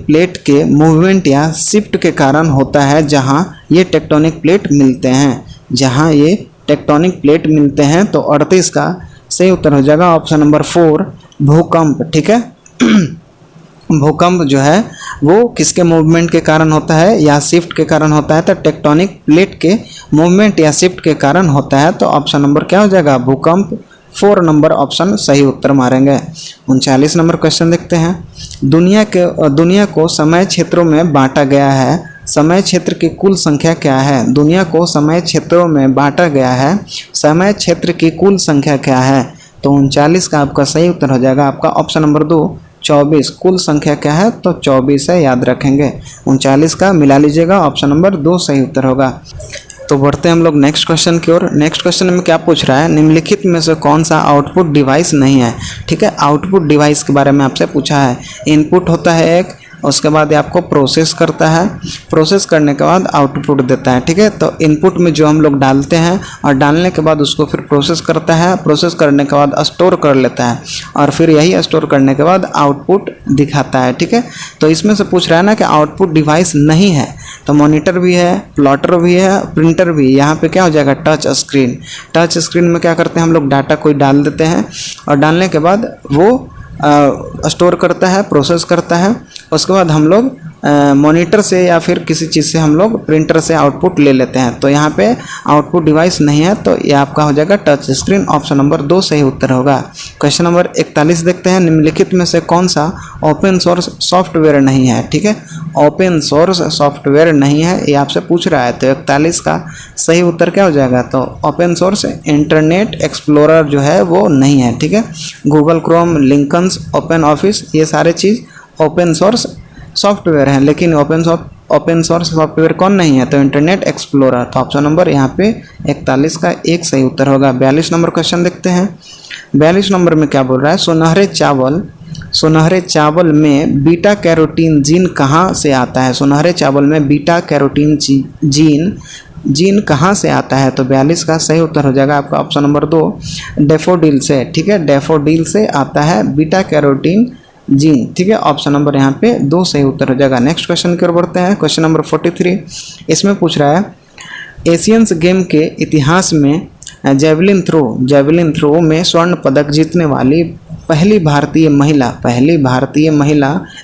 [SPEAKER 1] प्लेट के मूवमेंट या शिफ्ट के कारण होता है जहां ये टेक्टोनिक प्लेट मिलते हैं? जहां ये टेक्टोनिक प्लेट मिलते हैं, तो 38 का सही उत्तर हो जाएगा ऑप्शन नंबर 4, भूकंप। ठीक है, भूकंप जो है वो किसके मूवमेंट के कारण होता है या शिफ्ट के कारण होता है? तो टेक्टोनिक प्लेट के मूवमेंट या शिफ्ट के कारण होता है। तो ऑप्शन नंबर क्या हो जाएगा? भूकंप। 4 नंबर ऑप्शन सही उत्तर मारेंगे। 39 नंबर क्वेश्चन देखते हैं। दुनिया को समय क्षेत्रों में बांटा गया है, समय क्षेत्र की कुल संख्या क्या है? दुनिया को समय क्षेत्रों में बांटा गया है, समय क्षेत्र की कुल संख्या क्या है? तो 39 का आपका सही उत्तर हो जाएगा आपका ऑप्शन नंबर 2, 24। कुल संख्या क्या है? तो 24 है, याद रखेंगे। 39 का मिला लीजिएगा, ऑप्शन नंबर 2 सही उत्तर होगा। तो बढ़ते हैं हम लोग नेक्स्ट क्वेश्चन की ओर। नेक्स्ट क्वेश्चन में क्या पूछ रहा है? निम्नलिखित में से कौन सा आउटपुट डिवाइस नहीं है? ठीक है, आउटपुट डिवाइस के बारे में आपसे पूछा है। इनपुट होता है एक, उसके बाद ये आपको प्रोसेस करता है, प्रोसेस करने के बाद आउटपुट देता है। ठीक है, तो इनपुट में जो हम लोग डालते हैं और डालने के बाद उसको फिर प्रोसेस करता है, प्रोसेस करने के बाद स्टोर कर लेता है और फिर यही स्टोर करने के बाद आउटपुट दिखाता है। ठीक है, तो इसमें से पूछ रहा है ना कि आउटपुट डिवाइस नहीं है, तो मॉनिटर भी है, प्लॉटर भी है, प्रिंटर भी। यहाँ पे क्या हो जाएगा? Touch screen. टच स्क्रीन में क्या करते हैं हम लोग? डाटा कोई डाल देते हैं और डालने के बाद वो स्टोर करता है, प्रोसेस करता है, उसके बाद हम लोग मॉनिटर से या फिर किसी चीज़ से हम लोग प्रिंटर से आउटपुट ले लेते हैं। तो यहाँ पे आउटपुट डिवाइस नहीं है, तो ये आपका हो जाएगा टच स्क्रीन। ऑप्शन नंबर 2 सही उत्तर होगा। क्वेश्चन नंबर 41 देखते हैं, निम्नलिखित में से कौन सा ओपन सोर्स सॉफ्टवेयर नहीं है। ठीक है, ओपन सोर्स सॉफ्टवेयर नहीं है, ये आपसे पूछ रहा है। तो 41 का सही उत्तर क्या हो जाएगा, तो ओपन सोर्स इंटरनेट एक्सप्लोरर जो है वो नहीं है। ठीक है, Google Chrome, Lincoln's, open office, ये सारे चीज़ ओपन सोर्स सॉफ्टवेयर हैं, लेकिन ओपन सोर्स सॉफ्टवेयर कौन नहीं है, तो इंटरनेट एक्सप्लोरर। तो ऑप्शन नंबर यहाँ पे 41 का एक सही उत्तर होगा। 42 नंबर क्वेश्चन देखते हैं। 42 नंबर में क्या बोल रहा है, सुनहरे चावल में बीटा कैरोटीन जीन कहाँ से आता है। सुनहरे चावल में बीटा कैरोटीन जीन कहाँ से आता है, तो 42 का सही उत्तर हो जाएगा आपका ऑप्शन नंबर 2 डैफोडिल से। ठीक है, डैफोडिल से आता है बीटा कैरोटीन जीन। ठीक है, ऑप्शन नंबर यहाँ पे 2 सही उत्तर हो जाएगा। नेक्स्ट क्वेश्चन की ओर बढ़ते हैं। क्वेश्चन नंबर 43, इसमें पूछ रहा है एशियंस गेम के इतिहास में जेवलिन थ्रो में स्वर्ण पदक जीतने वाली पहली भारतीय महिला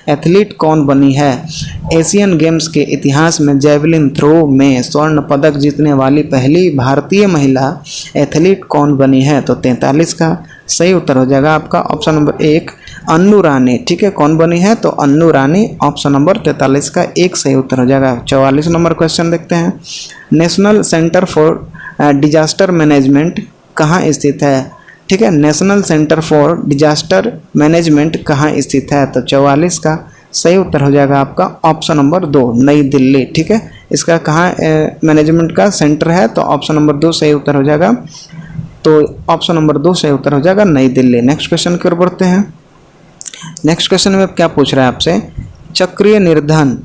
[SPEAKER 1] एथलीट कौन बनी है। एशियन गेम्स के इतिहास में जेवलिन थ्रो में स्वर्ण पदक जीतने वाली पहली भारतीय महिला एथलीट कौन बनी है, तो 43 का सही उत्तर हो जाएगा आपका ऑप्शन नंबर 1 अन्नू रानी। ठीक है, कौन बनी है, तो अन्नू रानी। ऑप्शन नंबर 43 का एक सही उत्तर हो जाएगा। 44 नंबर क्वेश्चन देखते हैं। National centre for disaster management कहाँ स्थित है। ठीक है, national centre for disaster management कहाँ स्थित है, तो 44 का सही उत्तर हो जाएगा आपका ऑप्शन नंबर 2 नई दिल्ली। ठीक है, इसका कहाँ मैनेजमेंट का सेंटर है, तो ऑप्शन नंबर 2 सही उत्तर हो जाएगा। तो ऑप्शन नंबर 2 सही उत्तर हो जाएगा नई दिल्ली। नेक्स्ट क्वेश्चन की ओर बढ़ते हैं। नेक्स्ट क्वेश्चन में क्या पूछ रहा है आपसे, चक्रीय निर्धन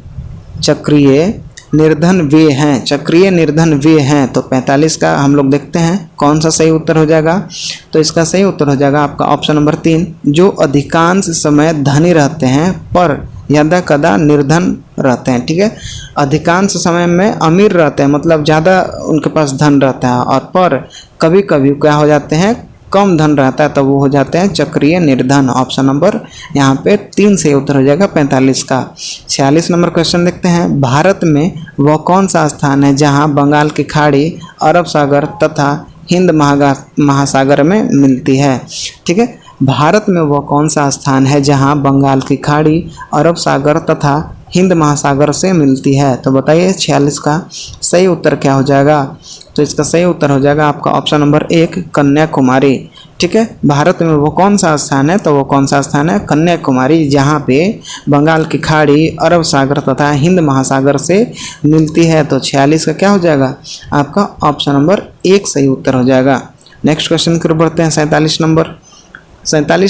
[SPEAKER 1] वे हैं, तो 45 का हम लोग देखते हैं कौन सा सही उत्तर हो जाएगा। तो इसका सही उत्तर हो जाएगा आपका ऑप्शन नंबर 3 जो अधिकांश समय धनी रहते हैं पर यदा कदा निर्धन रहते हैं। ठीक है, अधिकांश समय में अमीर रहते हैं, मतलब ज़्यादा उनके पास धन रहता है, और पर कभी कभी क्या हो जाते हैं, कम धन रहता है, तो वो हो जाते हैं चक्रीय निर्धन। ऑप्शन नंबर यहाँ पे 3 से उत्तर हो जाएगा 45 का। 46 नंबर क्वेश्चन देखते हैं। भारत में वह कौन सा स्थान है जहाँ बंगाल की खाड़ी अरब सागर तथा हिंद महासागर में मिलती है। ठीक है, भारत में वह कौन सा स्थान है जहाँ बंगाल की खाड़ी अरब सागर तथा हिंद महासागर से मिलती है, तो बताइए 46 का सही उत्तर क्या हो जाएगा। तो इसका सही उत्तर हो जाएगा आपका ऑप्शन नंबर 1 कन्याकुमारी। ठीक है, भारत में वो कौन सा स्थान है, तो वो कौन सा स्थान है, कन्याकुमारी, जहाँ पे बंगाल की खाड़ी अरब सागर तथा हिंद महासागर से मिलती है। तो 46 का क्या हो जाएगा आपका ऑप्शन नंबर 1 सही उत्तर हो जाएगा। नेक्स्ट क्वेश्चन की ओर बढ़ते हैं। 47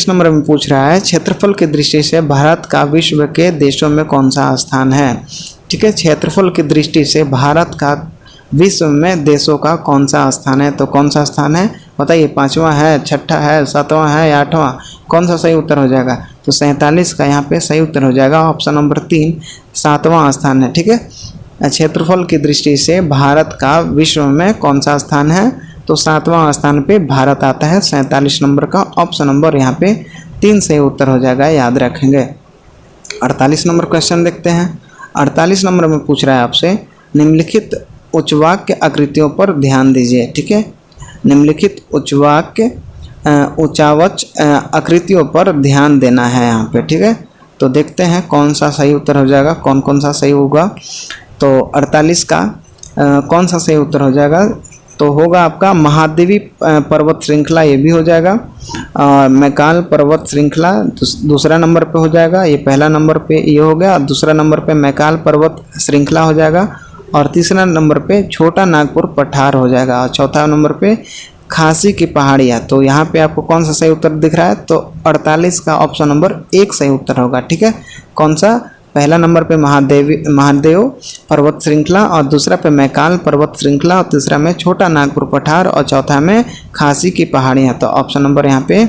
[SPEAKER 1] नंबर में पूछ रहा है क्षेत्रफल की दृष्टि से भारत का विश्व के देशों में कौन सा स्थान है। ठीक है, क्षेत्रफल की दृष्टि से भारत का विश्व में देशों का कौन सा स्थान है, तो कौन सा स्थान है बताइए, 5वां है, 6ठा है, 7वां है या 8वां, कौन सा सही उत्तर हो जाएगा। तो 47 का यहाँ पे सही उत्तर हो जाएगा ऑप्शन नंबर 3 7वां स्थान है। ठीक है, क्षेत्रफल की दृष्टि से भारत का विश्व में कौन सा स्थान है, तो 7वां स्थान पे भारत आता है। 47 नंबर का ऑप्शन नंबर यहाँ पे 3 सही उत्तर हो जाएगा, याद रखेंगे। 48 नंबर क्वेश्चन देखते हैं। 48 नंबर में पूछ रहा है आपसे निम्नलिखित उच्चवाक्य आकृतियों पर ध्यान दीजिए। ठीक है, निम्नलिखित उच्चवाक्य उच्चावच आकृतियों पर ध्यान देना है यहाँ पे। ठीक है, तो देखते हैं कौन सा सही उत्तर हो जाएगा, कौन सा सही होगा। तो 48 का कौन सा सही उत्तर हो जाएगा, तो होगा आपका महादेवी पर्वत श्रृंखला, ये भी हो जाएगा। मैकाल पर्वत श्रृंखला दूसरा नंबर पे हो जाएगा, ये पहला नंबर पे ये हो गया, दूसरा नंबर पे मैकाल पर्वत श्रृंखला हो जाएगा, और तीसरा नंबर पे छोटा नागपुर पठार हो जाएगा, और चौथा नंबर पे खासी की पहाड़ियाँ। तो यहाँ पे आपको कौन सा सही उत्तर दिख रहा है, तो 48 का ऑप्शन नंबर 1 सही उत्तर होगा। ठीक है, कौन सा, पहला नंबर पे महादेव पर्वत श्रृंखला, और दूसरा पे मैकाल पर्वत श्रृंखला, और तीसरा में छोटा नागपुर पठार, और चौथा में खासी की पहाड़ियाँ। तो ऑप्शन नंबर यहाँ पे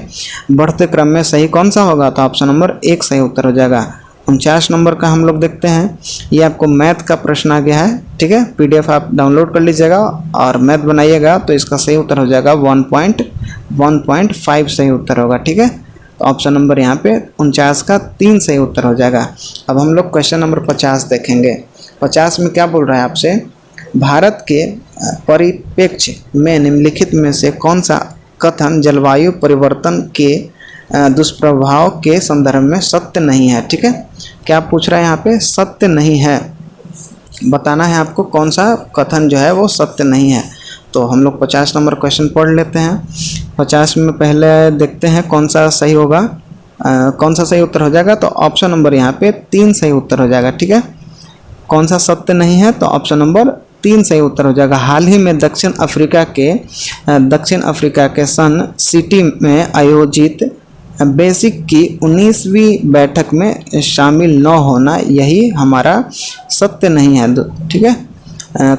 [SPEAKER 1] बढ़ते क्रम में सही कौन सा होगा, तो ऑप्शन नंबर 1 सही उत्तर हो जाएगा। 49 नंबर का हम लोग देखते हैं। ये आपको मैथ का प्रश्न आ गया है। ठीक है, PDF आप डाउनलोड कर लीजिएगा और मैथ बनाइएगा, तो इसका सही उत्तर हो जाएगा 1.5 सही उत्तर होगा। ठीक है, तो ऑप्शन नंबर यहाँ पे 49 का 3 सही उत्तर हो जाएगा। अब हम लोग क्वेश्चन नंबर 50 देखेंगे। 50 में क्या बोल रहा है आपसे, भारत के परिप्रेक्ष्य में निम्नलिखित में से कौन सा कथन जलवायु परिवर्तन के दुष्प्रभाव के संदर्भ में सत्य नहीं है। ठीक है, क्या पूछ रहा है यहाँ पे, सत्य नहीं है, बताना है आपको कौन सा कथन जो है वो सत्य नहीं है। तो हम लोग 50 नंबर क्वेश्चन पढ़ लेते हैं। 50 में पहले देखते हैं कौन सा सही होगा, कौन सा सही उत्तर हो जाएगा। तो ऑप्शन नंबर यहाँ पे 3 सही उत्तर हो जाएगा। ठीक है, कौन सा सत्य नहीं है, तो ऑप्शन नंबर 3 सही उत्तर हो जाएगा। हाल ही में दक्षिण अफ्रीका के सन सिटी में आयोजित बेसिक की 19वीं बैठक में शामिल न होना, यही हमारा सत्य नहीं है। ठीक है,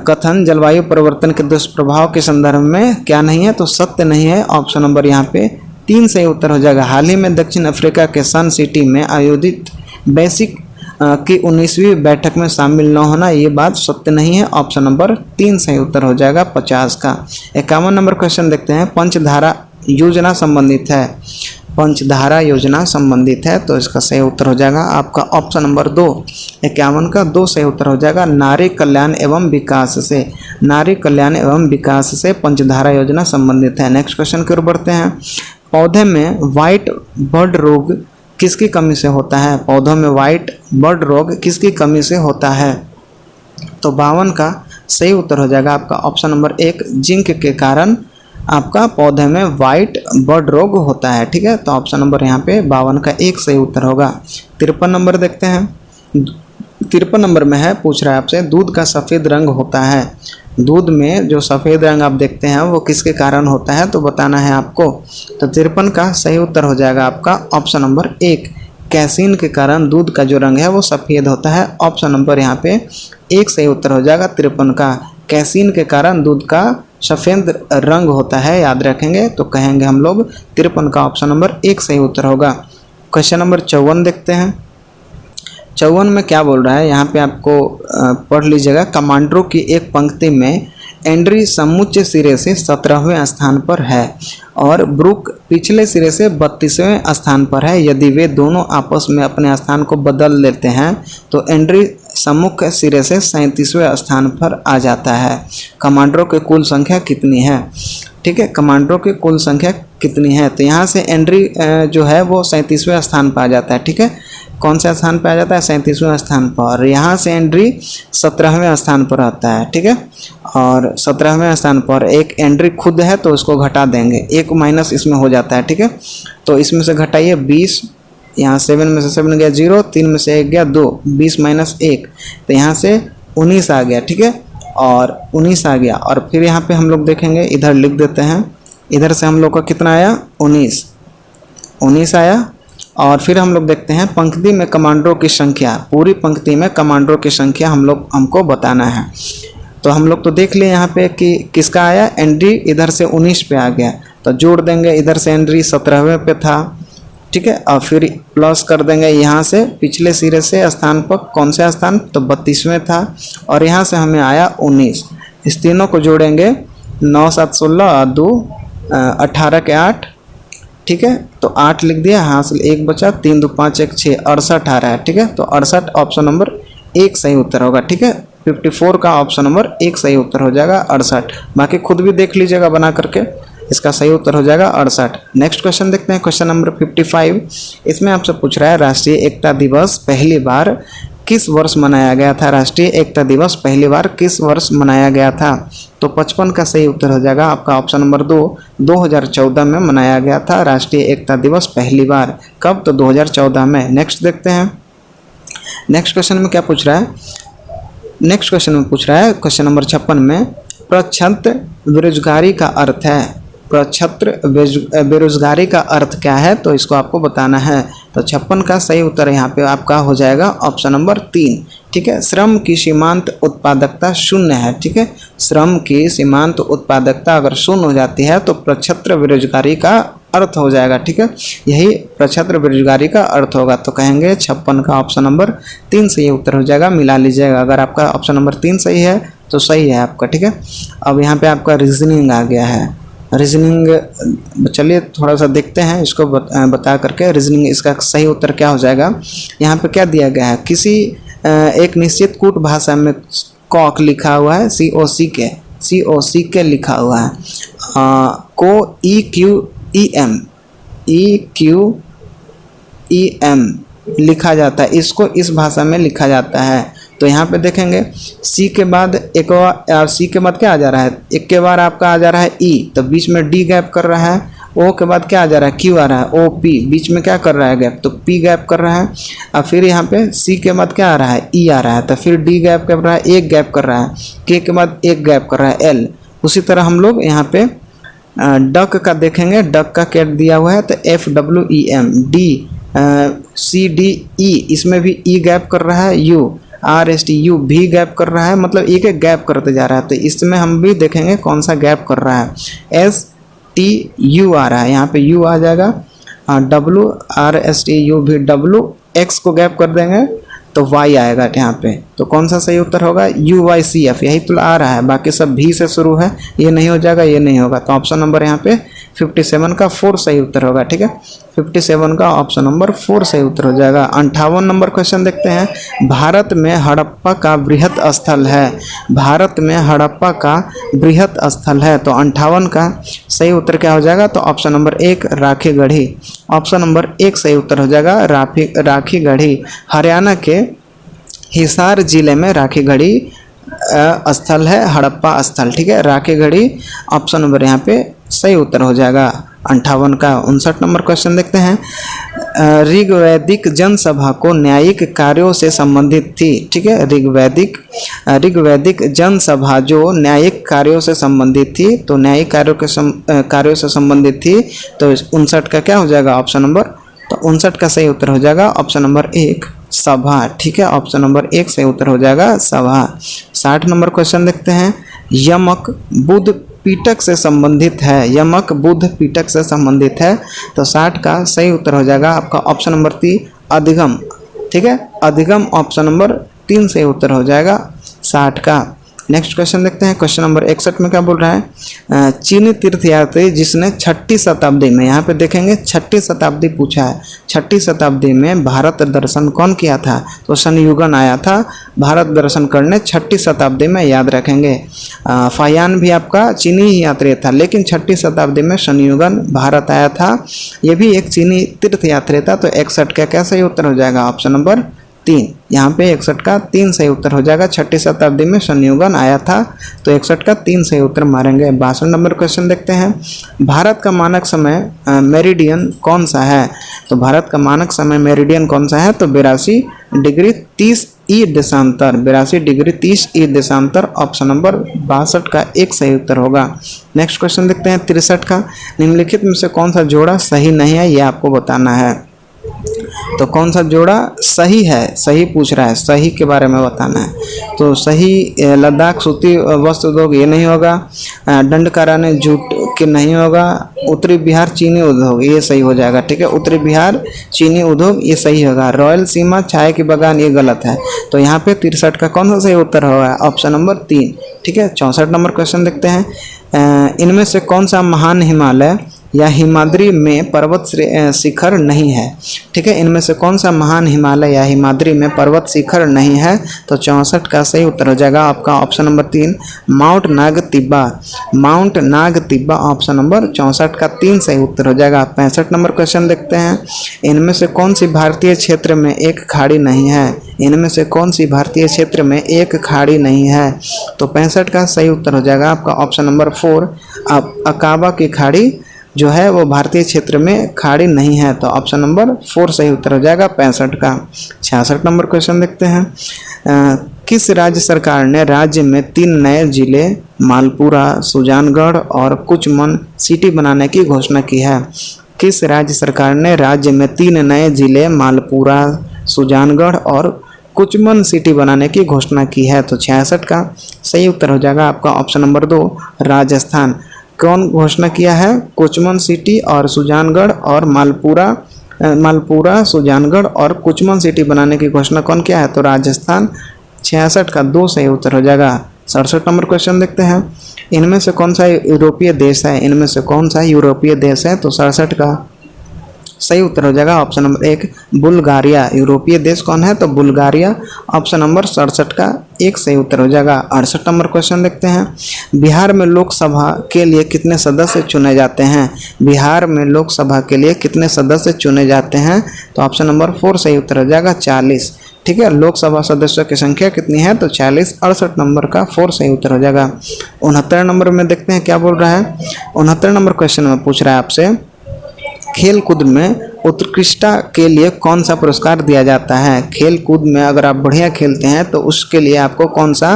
[SPEAKER 1] कथन जलवायु परिवर्तन के दुष्प्रभाव के संदर्भ में क्या नहीं है, तो सत्य नहीं है। ऑप्शन नंबर यहाँ पे 3 सही उत्तर हो जाएगा। हाल ही में दक्षिण अफ्रीका के सन सिटी में आयोजित बेसिक की 19वीं बैठक में शामिल न होना, ये बात सत्य नहीं है। ऑप्शन नंबर 3 सही उत्तर हो जाएगा 50 का। 51 नंबर क्वेश्चन देखते हैं। पंचधारा योजना संबंधित है, पंचधारा योजना संबंधित है, तो इसका सही उत्तर हो जाएगा आपका ऑप्शन नंबर 2। 51 का 2 सही उत्तर हो जाएगा। नारी कल्याण एवं विकास से, नारी कल्याण एवं विकास से पंचधारा योजना संबंधित है। नेक्स्ट क्वेश्चन की ओर बढ़ते हैं। पौधे में व्हाइट बर्ड रोग किसकी कमी से होता है, पौधों में व्हाइट बर्ड रोग किसकी कमी से होता है, तो 52 का सही उत्तर हो जाएगा आपका ऑप्शन नंबर 1, जिंक के कारण आपका पौधे में व्हाइट बर्ड रोग होता है। ठीक है, तो ऑप्शन नंबर यहाँ पे 52 का 1 सही उत्तर होगा। 53 नंबर देखते हैं। 53 नंबर में है, पूछ रहा है आपसे, दूध का सफ़ेद रंग होता है, दूध में जो सफ़ेद रंग आप देखते हैं वो किसके कारण होता है, तो बताना है आपको। तो 53 का सही उत्तर हो जाएगा आपका ऑप्शन नंबर 1, कैसीन के कारण दूध का जो रंग है वो सफ़ेद होता है। ऑप्शन नंबर यहाँ पे 1 सही उत्तर हो जाएगा 53 का, कैसीन के कारण दूध का सफ़ेद रंग होता है, याद रखेंगे तो कहेंगे हम लोग 53 का ऑप्शन नंबर 1 सही उत्तर होगा। क्वेश्चन नंबर 54 देखते हैं। 54 में क्या बोल रहा है, यहाँ पे आपको पढ़ लीजिएगा। कमांडरों की एक पंक्ति में एंड्री समूचे सिरे से 17वें स्थान पर है और ब्रुक पिछले सिरे से 32वें स्थान पर है। यदि वे दोनों आपस में अपने स्थान को बदल लेते हैं तो एंड्री सम्मुख सिरे से 37वें स्थान पर आ जाता है। कमांडरों की कुल संख्या कितनी है, ठीक है, कमांडरों की कुल संख्या कितनी है, तो यहाँ से एंड्री जो है वो 37वें स्थान पर आ जाता है। ठीक है, कौन से स्थान पर आ जाता है, 37वें स्थान पर, और यहाँ से एंड्री 17वें स्थान पर आता है। ठीक है, और 17वें स्थान पर एक एंट्री खुद है तो उसको घटा देंगे, 1 माइनस इसमें हो जाता है। ठीक है, तो इसमें से घटाइए 20, यहाँ 7 में से 7 गया 0, 3 में से 1 गया 2, 20 माइनस 1, तो यहाँ से 19 आ गया। ठीक है, और 19 आ गया, और फिर यहाँ पे हम लोग देखेंगे, इधर लिख देते हैं, इधर से हम लोग का कितना आया, 19 आया। और फिर हम लोग देखते हैं पंक्ति में कमांडरों की संख्या, पूरी पंक्ति में कमांडरों की संख्या हमको बताना है। तो हम लोग तो देख लिए यहाँ पे कि किसका आया, एंट्री इधर से 19 पे आ गया, तो जोड़ देंगे, इधर से एंट्री 17वें पे था। ठीक है, और फिर प्लस कर देंगे यहाँ से पिछले सिरे से स्थान पर, कौन से स्थान, तो 32वें था, और यहाँ से हमें आया 19। इस तीनों को जोड़ेंगे, 9 7 16 और 2 18 के 8। ठीक है, तो 8 लिख दिया, हासिल 1 बचा, 3 2 5 1 6, 68 आ रहा है। ठीक है, तो 68 ऑप्शन नंबर 1 सही उत्तर होगा। ठीक है, 54 का ऑप्शन नंबर 1 सही उत्तर हो जाएगा 68। बाकी खुद भी देख लीजिएगा बना करके, इसका सही उत्तर हो जाएगा 68। नेक्स्ट क्वेश्चन देखते हैं, क्वेश्चन नंबर 55। इसमें आपसे पूछ रहा है, राष्ट्रीय एकता दिवस पहली बार किस वर्ष मनाया गया था, राष्ट्रीय एकता दिवस पहली बार किस वर्ष मनाया गया था, तो 55 का सही उत्तर हो जाएगा आपका ऑप्शन नंबर 2, 2014 में मनाया गया था राष्ट्रीय एकता दिवस पहली बार। कब, तो 2014 में। नेक्स्ट देखते हैं, नेक्स्ट क्वेश्चन में क्या पूछ रहा है, नेक्स्ट क्वेश्चन में पूछ रहा है क्वेश्चन नंबर 56 में, प्रच्छन्न बेरोजगारी का अर्थ है, प्रच्छन्न बेरोजगारी का अर्थ क्या है, तो इसको आपको बताना है। तो 56 का सही उत्तर यहाँ पे आपका हो जाएगा ऑप्शन नंबर 3। ठीक है, श्रम की सीमांत उत्पादकता 0 है। ठीक है, श्रम की सीमांत उत्पादकता अगर 0 हो जाती है तो प्रच्छन्न बेरोजगारी का अर्थ हो जाएगा। ठीक है, यही प्रच्छन्न बेरोजगारी का अर्थ होगा, तो कहेंगे 56 का ऑप्शन नंबर 3 सही उत्तर हो जाएगा। मिला लीजिएगा, अगर आपका ऑप्शन नंबर 3 सही है तो सही है आपका। ठीक है, अब यहाँ पे आपका रीजनिंग आ गया है, रीजनिंग चलिए थोड़ा सा देखते हैं इसको बता करके रीजनिंग इसका सही उत्तर क्या हो जाएगा। यहाँ पे क्या दिया गया है, किसी एक निश्चित कूट भाषा में कॉक लिखा हुआ है, COC के लिखा हुआ है, को EQEM लिखा जाता है, इसको इस भाषा में लिखा जाता है। तो यहाँ पे देखेंगे सी के बाद एक बार, सी के बाद क्या आ जा रहा है, एक के बाद आपका आ जा रहा है ई, तो बीच में डी गैप कर रहा है, ओ के बाद क्या आ जा रहा है, क्यू आ रहा है, ओ पी बीच में क्या कर रहा है गैप, तो पी गैप कर रहा है। और फिर यहाँ पे सी के बाद क्या आ रहा है, ई आ रहा है, तो फिर डी गैप कर रहा है, एक गैप कर रहा है, के बाद एक गैप कर रहा है, एल। उसी तरह हम लोग यहाँ पे डक का देखेंगे, डक का क्या दिया हुआ है, तो FWEM, डी CDE इसमें भी ई गैप कर रहा है, RSTU भी गैप कर रहा है, मतलब एक एक गैप करते जा रहा है। तो इसमें हम भी देखेंगे कौन सा गैप कर रहा है, STU आ रहा है, यहाँ पे U आ जाएगा, RSTU भी WX को गैप कर देंगे तो Y आएगा यहाँ पे। तो कौन सा सही उत्तर होगा, UYCF, यही तो आ रहा है, बाकी सब भी से शुरू है, ये नहीं हो जाएगा, ये नहीं होगा। तो ऑप्शन नंबर यहाँ पे 57 का 4 सही उत्तर होगा। ठीक है, 57 का ऑप्शन नंबर 4 सही उत्तर हो जाएगा। 58 नंबर क्वेश्चन देखते हैं। भारत में हड़प्पा का बृहत स्थल है, भारत में हड़प्पा का बृहत स्थल है, तो 58 का सही उत्तर क्या हो जाएगा, तो option number 1 Rakhigarhi, option number 1 सही उत्तर हो जाएगा राखीगढ़ी। हरियाणा के हिसार जिले में राखीगढ़ी स्थल है, हड़प्पा स्थल। ठीक है, राखीगढ़ी ऑप्शन नंबर यहाँ पे सही उत्तर हो जाएगा 58 का। 59 नंबर क्वेश्चन देखते हैं। ऋग्वैदिक जनसभा को न्यायिक कार्यों से संबंधित थी। ठीक है, ऋग्वैदिक जनसभा जो न्यायिक कार्यों से संबंधित थी, तो न्यायिक कार्यों से संबंधित थी, तो 59 का क्या हो जाएगा ऑप्शन नंबर, तो 59 का सही उत्तर हो जाएगा ऑप्शन नंबर 1 सभा। ठीक है, ऑप्शन नंबर 1 सही उत्तर हो जाएगा सभा। 60 नंबर क्वेश्चन देखते हैं। यमक बुध पीटक से संबंधित है, यमक बुध पीटक से संबंधित है, तो 60 का सही उत्तर हो जाएगा आपका ऑप्शन नंबर 3 अधिगम। ठीक है, अधिगम ऑप्शन नंबर 3 सही उत्तर हो जाएगा 60 का। नेक्स्ट क्वेश्चन देखते हैं। क्वेश्चन नंबर 61 में क्या बोल रहा है, चीनी तीर्थयात्री जिसने 6ठी शताब्दी में, यहाँ पे देखेंगे 6ठी शताब्दी पूछा है, 6ठी शताब्दी में भारत दर्शन कौन किया था, तो संयुगन आया था भारत दर्शन करने 6ठी शताब्दी में, याद रखेंगे। फाहियान भी आपका चीनी ही यात्री था, लेकिन 6ठी शताब्दी में संयुगन भारत आया था, ये भी एक चीनी तीर्थयात्री था। तो 61 का क्या सही उत्तर हो जाएगा ऑप्शन नंबर 3, यहाँ पे 61 का 3 सही उत्तर हो जाएगा। 6ठी शताब्दी में संयुगन आया था, तो 61 का 3 सही उत्तर मारेंगे। 62 नंबर क्वेश्चन देखते हैं। भारत का मानक समय मेरिडियन कौन सा है, तो भारत का मानक समय मेरिडियन कौन सा है, तो 82 डिग्री 30 ई देशांतर, 82 डिग्री 30 ई देशांतर, ऑप्शन नंबर 62 का 1 सही उत्तर होगा। नेक्स्ट क्वेश्चन देखते हैं 63 का। निम्नलिखित में से कौन सा जोड़ा सही नहीं है, ये आपको बताना है। तो कौन सा जोड़ा सही है, सही पूछ रहा है, सही के बारे में बताना है। तो सही लद्दाख सूती वस्त्र उद्योग ये नहीं होगा, दंडकारण्य जूट के नहीं होगा, उत्तरी बिहार चीनी उद्योग ये सही हो जाएगा। ठीक है, उत्तरी बिहार चीनी उद्योग ये सही होगा। रॉयल सीमा चाय की बागान ये गलत है, तो यहाँ पे 63 का कौन सा सही उत्तर होगा ऑप्शन नंबर 3। ठीक है, 64 नंबर क्वेश्चन देखते हैं। इनमें से कौन सा महान हिमालय या हिमाद्री में पर्वत शिखर नहीं है। ठीक है, इनमें से कौन सा महान हिमालय या हिमाद्री में पर्वत शिखर नहीं है, तो 64 का सही उत्तर हो जाएगा आपका ऑप्शन नंबर 3 माउंट नाग तिब्बा, माउंट नाग तिब्बा ऑप्शन नंबर 64 का 3 सही उत्तर हो जाएगा। 65 नंबर क्वेश्चन देखते हैं। इनमें से कौन सी भारतीय क्षेत्र में एक खाड़ी नहीं है, इनमें से कौन सी भारतीय क्षेत्र में एक खाड़ी नहीं है, तो 65 का सही उत्तर हो जाएगा आपका ऑप्शन नंबर 4 अकाबा की खाड़ी जो है वो भारतीय क्षेत्र में खाड़ी नहीं है, तो ऑप्शन नंबर 4 सही उत्तर हो जाएगा 65 का। 66 नंबर क्वेश्चन देखते हैं। किस राज्य सरकार ने राज्य में 3 नए जिले मालपुरा, सुजानगढ़ और कुचमन सिटी बनाने की घोषणा की है। किस राज्य सरकार ने राज्य में 3 नए जिले मालपुरा, सुजानगढ़ और कुचमन सिटी बनाने की घोषणा की है, तो 66 का सही उत्तर हो जाएगा आपका ऑप्शन नंबर 2 राजस्थान। कौन घोषणा किया है, कुचमन सिटी और सुजानगढ़ और मालपुरा सुजानगढ़ और कुचमन सिटी बनाने की घोषणा कौन किया है, तो राजस्थान। 66 का 2 सही उत्तर हो जाएगा। 67 नंबर क्वेश्चन देखते हैं, इनमें से कौन सा यूरोपीय देश है, इनमें से कौन सा यूरोपीय देश है, तो 67 का सही उत्तर हो जाएगा ऑप्शन नंबर 1 बुल्गारिया। यूरोपीय देश कौन है, तो बुल्गारिया। ऑप्शन नंबर 67 का 1 सही उत्तर हो जाएगा। 68 नंबर क्वेश्चन देखते हैं, बिहार में लोकसभा के लिए कितने सदस्य चुने जाते हैं, बिहार में लोकसभा के लिए कितने सदस्य चुने जाते हैं, तो ऑप्शन नंबर 4 सही उत्तर हो जाएगा 40। ठीक है, लोकसभा सदस्यों की संख्या कितनी है, तो 40। 68 नंबर का 4 सही उत्तर हो जाएगा। 69 नंबर में देखते हैं क्या बोल रहा है। 69 नंबर क्वेश्चन में पूछ रहा है आपसे, खेल कूद में उत्कृष्टता के लिए कौन सा पुरस्कार दिया जाता है। खेल कूद में अगर आप बढ़िया खेलते हैं तो उसके लिए आपको कौन सा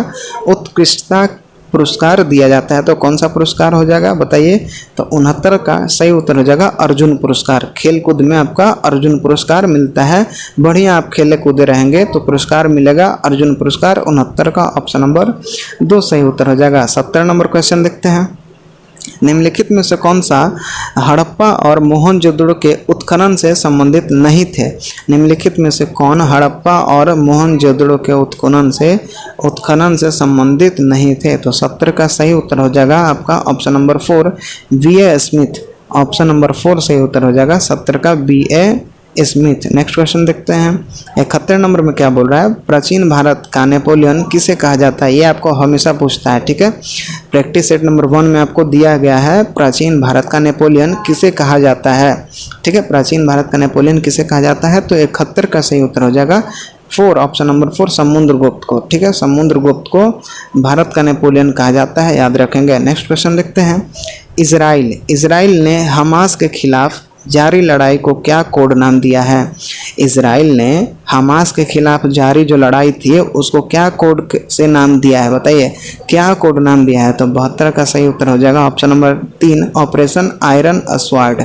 [SPEAKER 1] उत्कृष्टता पुरस्कार दिया जाता है, तो कौन सा पुरस्कार हो जाएगा बताइए, तो 69 का सही उत्तर हो जाएगा अर्जुन पुरस्कार। खेल कूद में आपका अर्जुन पुरस्कार मिलता है, बढ़िया आप खेले कूदे रहेंगे तो पुरस्कार मिलेगा अर्जुन पुरस्कार। 69 का ऑप्शन नंबर 2 सही उत्तर हो जाएगा। 70 नंबर क्वेश्चन देखते हैं, निम्नलिखित में से कौन सा हड़प्पा और मोहनजोदड़ो के उत्खनन से संबंधित नहीं थे। निम्नलिखित में से कौन हड़प्पा और मोहनजोदड़ो के उत्खनन से संबंधित नहीं थे, तो 70 का सही उत्तर हो जाएगा आपका option number 4 B.A. Smith. Option number 4 सही उत्तर हो जाएगा 70 का B.A. स्मिथ। नेक्स्ट क्वेश्चन देखते हैं, 71 नंबर में क्या बोल रहा है, प्राचीन भारत का नेपोलियन किसे कहा जाता है, ये आपको हमेशा पूछता है। ठीक है, प्रैक्टिस सेट नंबर 1 में आपको दिया गया है प्राचीन भारत का नेपोलियन किसे कहा जाता है। ठीक है, प्राचीन भारत का नेपोलियन किसे कहा जाता है, तो 71 का सही उत्तर हो जाएगा 4 ऑप्शन नंबर 4 समुद्रगुप्त को। ठीक है, समुद्रगुप्त को भारत का नेपोलियन कहा जाता है, याद रखेंगे। नेक्स्ट क्वेश्चन देखते हैं, इजराइल ने हमास के खिलाफ जारी लड़ाई को क्या कोड नाम दिया है। इजराइल ने हमास के खिलाफ जारी जो लड़ाई थी उसको क्या कोड से नाम दिया है, बताइए क्या कोड नाम दिया है, तो 72 का सही उत्तर हो जाएगा option number 3 operation iron swords.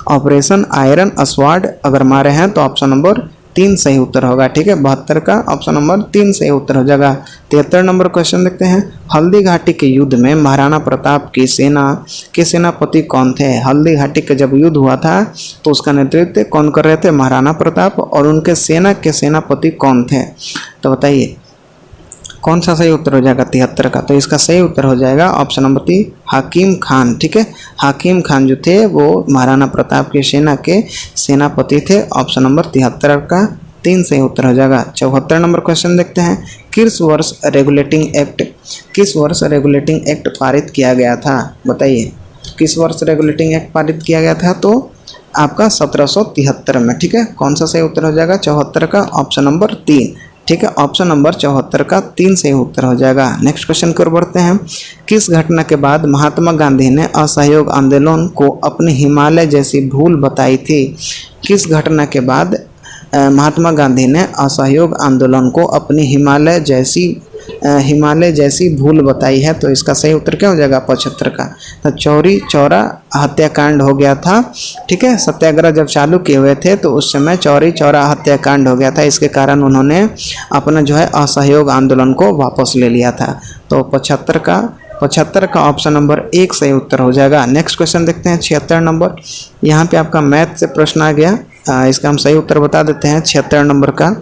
[SPEAKER 1] Operation iron swords अगर मारे हैं तो ऑप्शन नंबर 3 सही उत्तर होगा। ठीक है, 72 का ऑप्शन नंबर 3 सही उत्तर हो जाएगा। 73 नंबर क्वेश्चन देखते हैं, हल्दी घाटी के युद्ध में महाराणा प्रताप की सेना के सेनापति कौन थे। हल्दी घाटी का जब युद्ध हुआ था तो उसका नेतृत्व कौन कर रहे थे, महाराणा प्रताप, और उनके सेना के सेनापति कौन थे, तो बताइए कौन सा सही उत्तर हो जाएगा 73 का, तो इसका सही उत्तर हो जाएगा ऑप्शन नंबर 3 हकीम खान। ठीक है, हकीम खान जो थे वो महाराणा प्रताप की सेना के सेनापति थे। ऑप्शन नंबर 73 का 3 सही उत्तर हो जाएगा। 74 नंबर क्वेश्चन देखते हैं, किस वर्ष रेगुलेटिंग एक्ट पारित किया गया था, बताइए किस वर्ष रेगुलेटिंग एक्ट पारित किया गया था, तो आपका 1773 में। ठीक है, कौन सा सही उत्तर हो जाएगा 74 का ऑप्शन नंबर 3। ठीक है, ऑप्शन नंबर 74 का 3 सही उत्तर हो जाएगा। नेक्स्ट क्वेश्चन की ओर बढ़ते हैं, किस घटना के बाद महात्मा गांधी ने असहयोग आंदोलन को अपनी हिमालय जैसी भूल बताई थी। किस घटना के बाद महात्मा गांधी ने असहयोग आंदोलन को अपनी हिमालय जैसी भूल बताई है, तो इसका सही उत्तर क्या हो जाएगा 75 का, तो चौरी चौरा हत्याकांड हो गया था। ठीक है, सत्याग्रह जब चालू किए हुए थे तो उस समय चौरी चौरा हत्याकांड हो गया था, इसके कारण उन्होंने अपना जो है असहयोग आंदोलन को वापस ले लिया था, तो 75 का ऑप्शन नंबर 1 सही उत्तर हो जाएगा। नेक्स्ट क्वेश्चन देखते हैं 76 नंबर, यहाँ पे आपका मैथ से प्रश्न आ गया, इसका हम सही उत्तर बता देते हैं। 76 नंबर का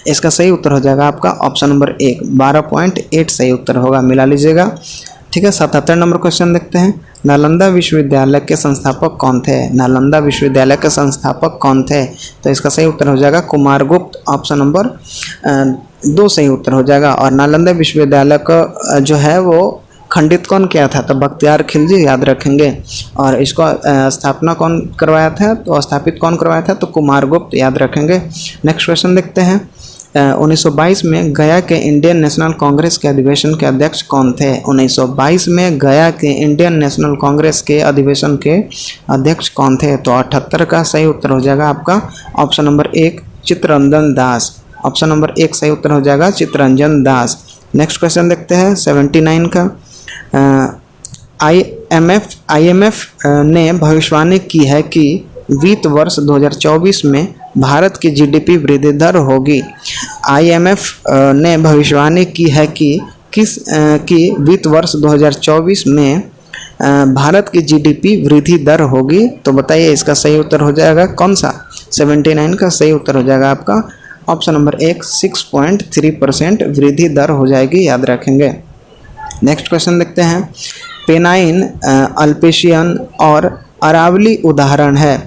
[SPEAKER 1] इसका सही उत्तर हो जाएगा आपका ऑप्शन नंबर 1 12.8 सही उत्तर होगा, मिला लीजिएगा। ठीक है, 77 नंबर क्वेश्चन देखते हैं, नालंदा विश्वविद्यालय के संस्थापक कौन थे। नालंदा विश्वविद्यालय के संस्थापक कौन थे, तो इसका सही उत्तर हो जाएगा कुमारगुप्त। ऑप्शन नंबर 2 सही उत्तर हो जाएगा। और नालंदा विश्वविद्यालय का जो है वो खंडित कौन किया था, तो बख्तियार खिलजी, याद रखेंगे। और इसको स्थापना कौन करवाया था, तो स्थापित कौन करवाया था, तो कुमारगुप्त, याद रखेंगे। नेक्स्ट क्वेश्चन देखते हैं, 1922 में गया के इंडियन नेशनल कांग्रेस के अधिवेशन के अध्यक्ष कौन थे। 1922 में गया के इंडियन नेशनल कांग्रेस के अधिवेशन के अध्यक्ष कौन थे, तो 78 का सही उत्तर हो जाएगा आपका option number 1 Chittaranjan Das. Option number 1 सही उत्तर हो जाएगा चित्तरंजन दास। नेक्स्ट क्वेश्चन देखते हैं 79 का, IMF ने भविष्यवाणी की है कि वित्त वर्ष 2024 में भारत की GDP वृद्धि दर होगी। IMF ने भविष्यवाणी की है कि वित्त वर्ष 2024 में भारत की GDP वृद्धि दर होगी, तो बताइए इसका सही उत्तर हो जाएगा कौन सा, 79 का सही उत्तर हो जाएगा आपका ऑप्शन नंबर 1 6.3% वृद्धि दर हो जाएगी, याद रखेंगे। नेक्स्ट क्वेश्चन देखते हैं। पेनाइन, अल्पेशियन और अरावली उदाहरण है।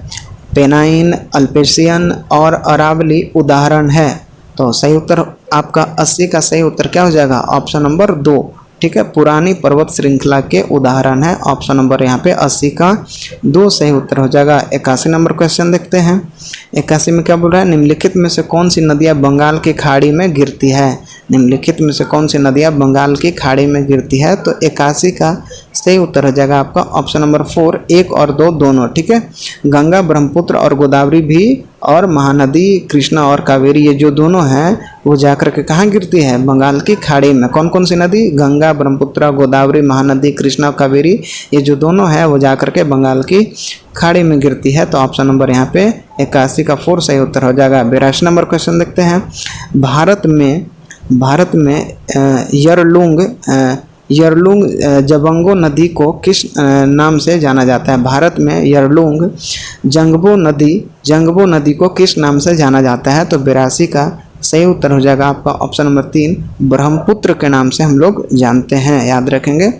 [SPEAKER 1] पेनाइन, अल्पेशियन और अरावली उदाहरण है। तो सही उत्तर आपका 80 का सही उत्तर क्या हो जाएगा? ऑप्शन नंबर 2, ठीक है, पुरानी पर्वत श्रृंखला के उदाहरण है। ऑप्शन नंबर यहाँ पे 80 का 2 सही उत्तर हो जाएगा। 81 नंबर क्वेश्चन देखते हैं। 81 में क्या बोल रहा है? निम्नलिखित में से कौन सी नदियाँ बंगाल की खाड़ी में गिरती है? निम्नलिखित में से कौन सी नदियाँ बंगाल की खाड़ी में गिरती है? तो 81 का सही उत्तर हो जाएगा आपका ऑप्शन नंबर 4, 1 और 2 दोनों, ठीक है। गंगा, ब्रह्मपुत्र और गोदावरी भी, और महानदी कृष्णा और कावेरी, ये जो दोनों हैं वो जाकर के कहाँ गिरती है? बंगाल की खाड़ी में। कौन कौन सी नदी? गंगा, ब्रह्मपुत्र, गोदावरी, महानदी कृष्णा, कावेरी, ये जो दोनों हैं वो जाकर के बंगाल की खाड़ी में गिरती है। तो ऑप्शन नंबर यहाँ पे 81 का 4 सही उत्तर हो जाएगा। 82 नंबर क्वेश्चन देखते हैं। भारत में यरलुंग जबंगो नदी को किस नाम से जाना जाता है? भारत में यरलुंग जंगबो नदी को किस नाम से जाना जाता है? तो 82 का सही उत्तर हो जाएगा आपका ऑप्शन नंबर 3, ब्रह्मपुत्र के नाम से हम लोग जानते हैं, याद रखेंगे,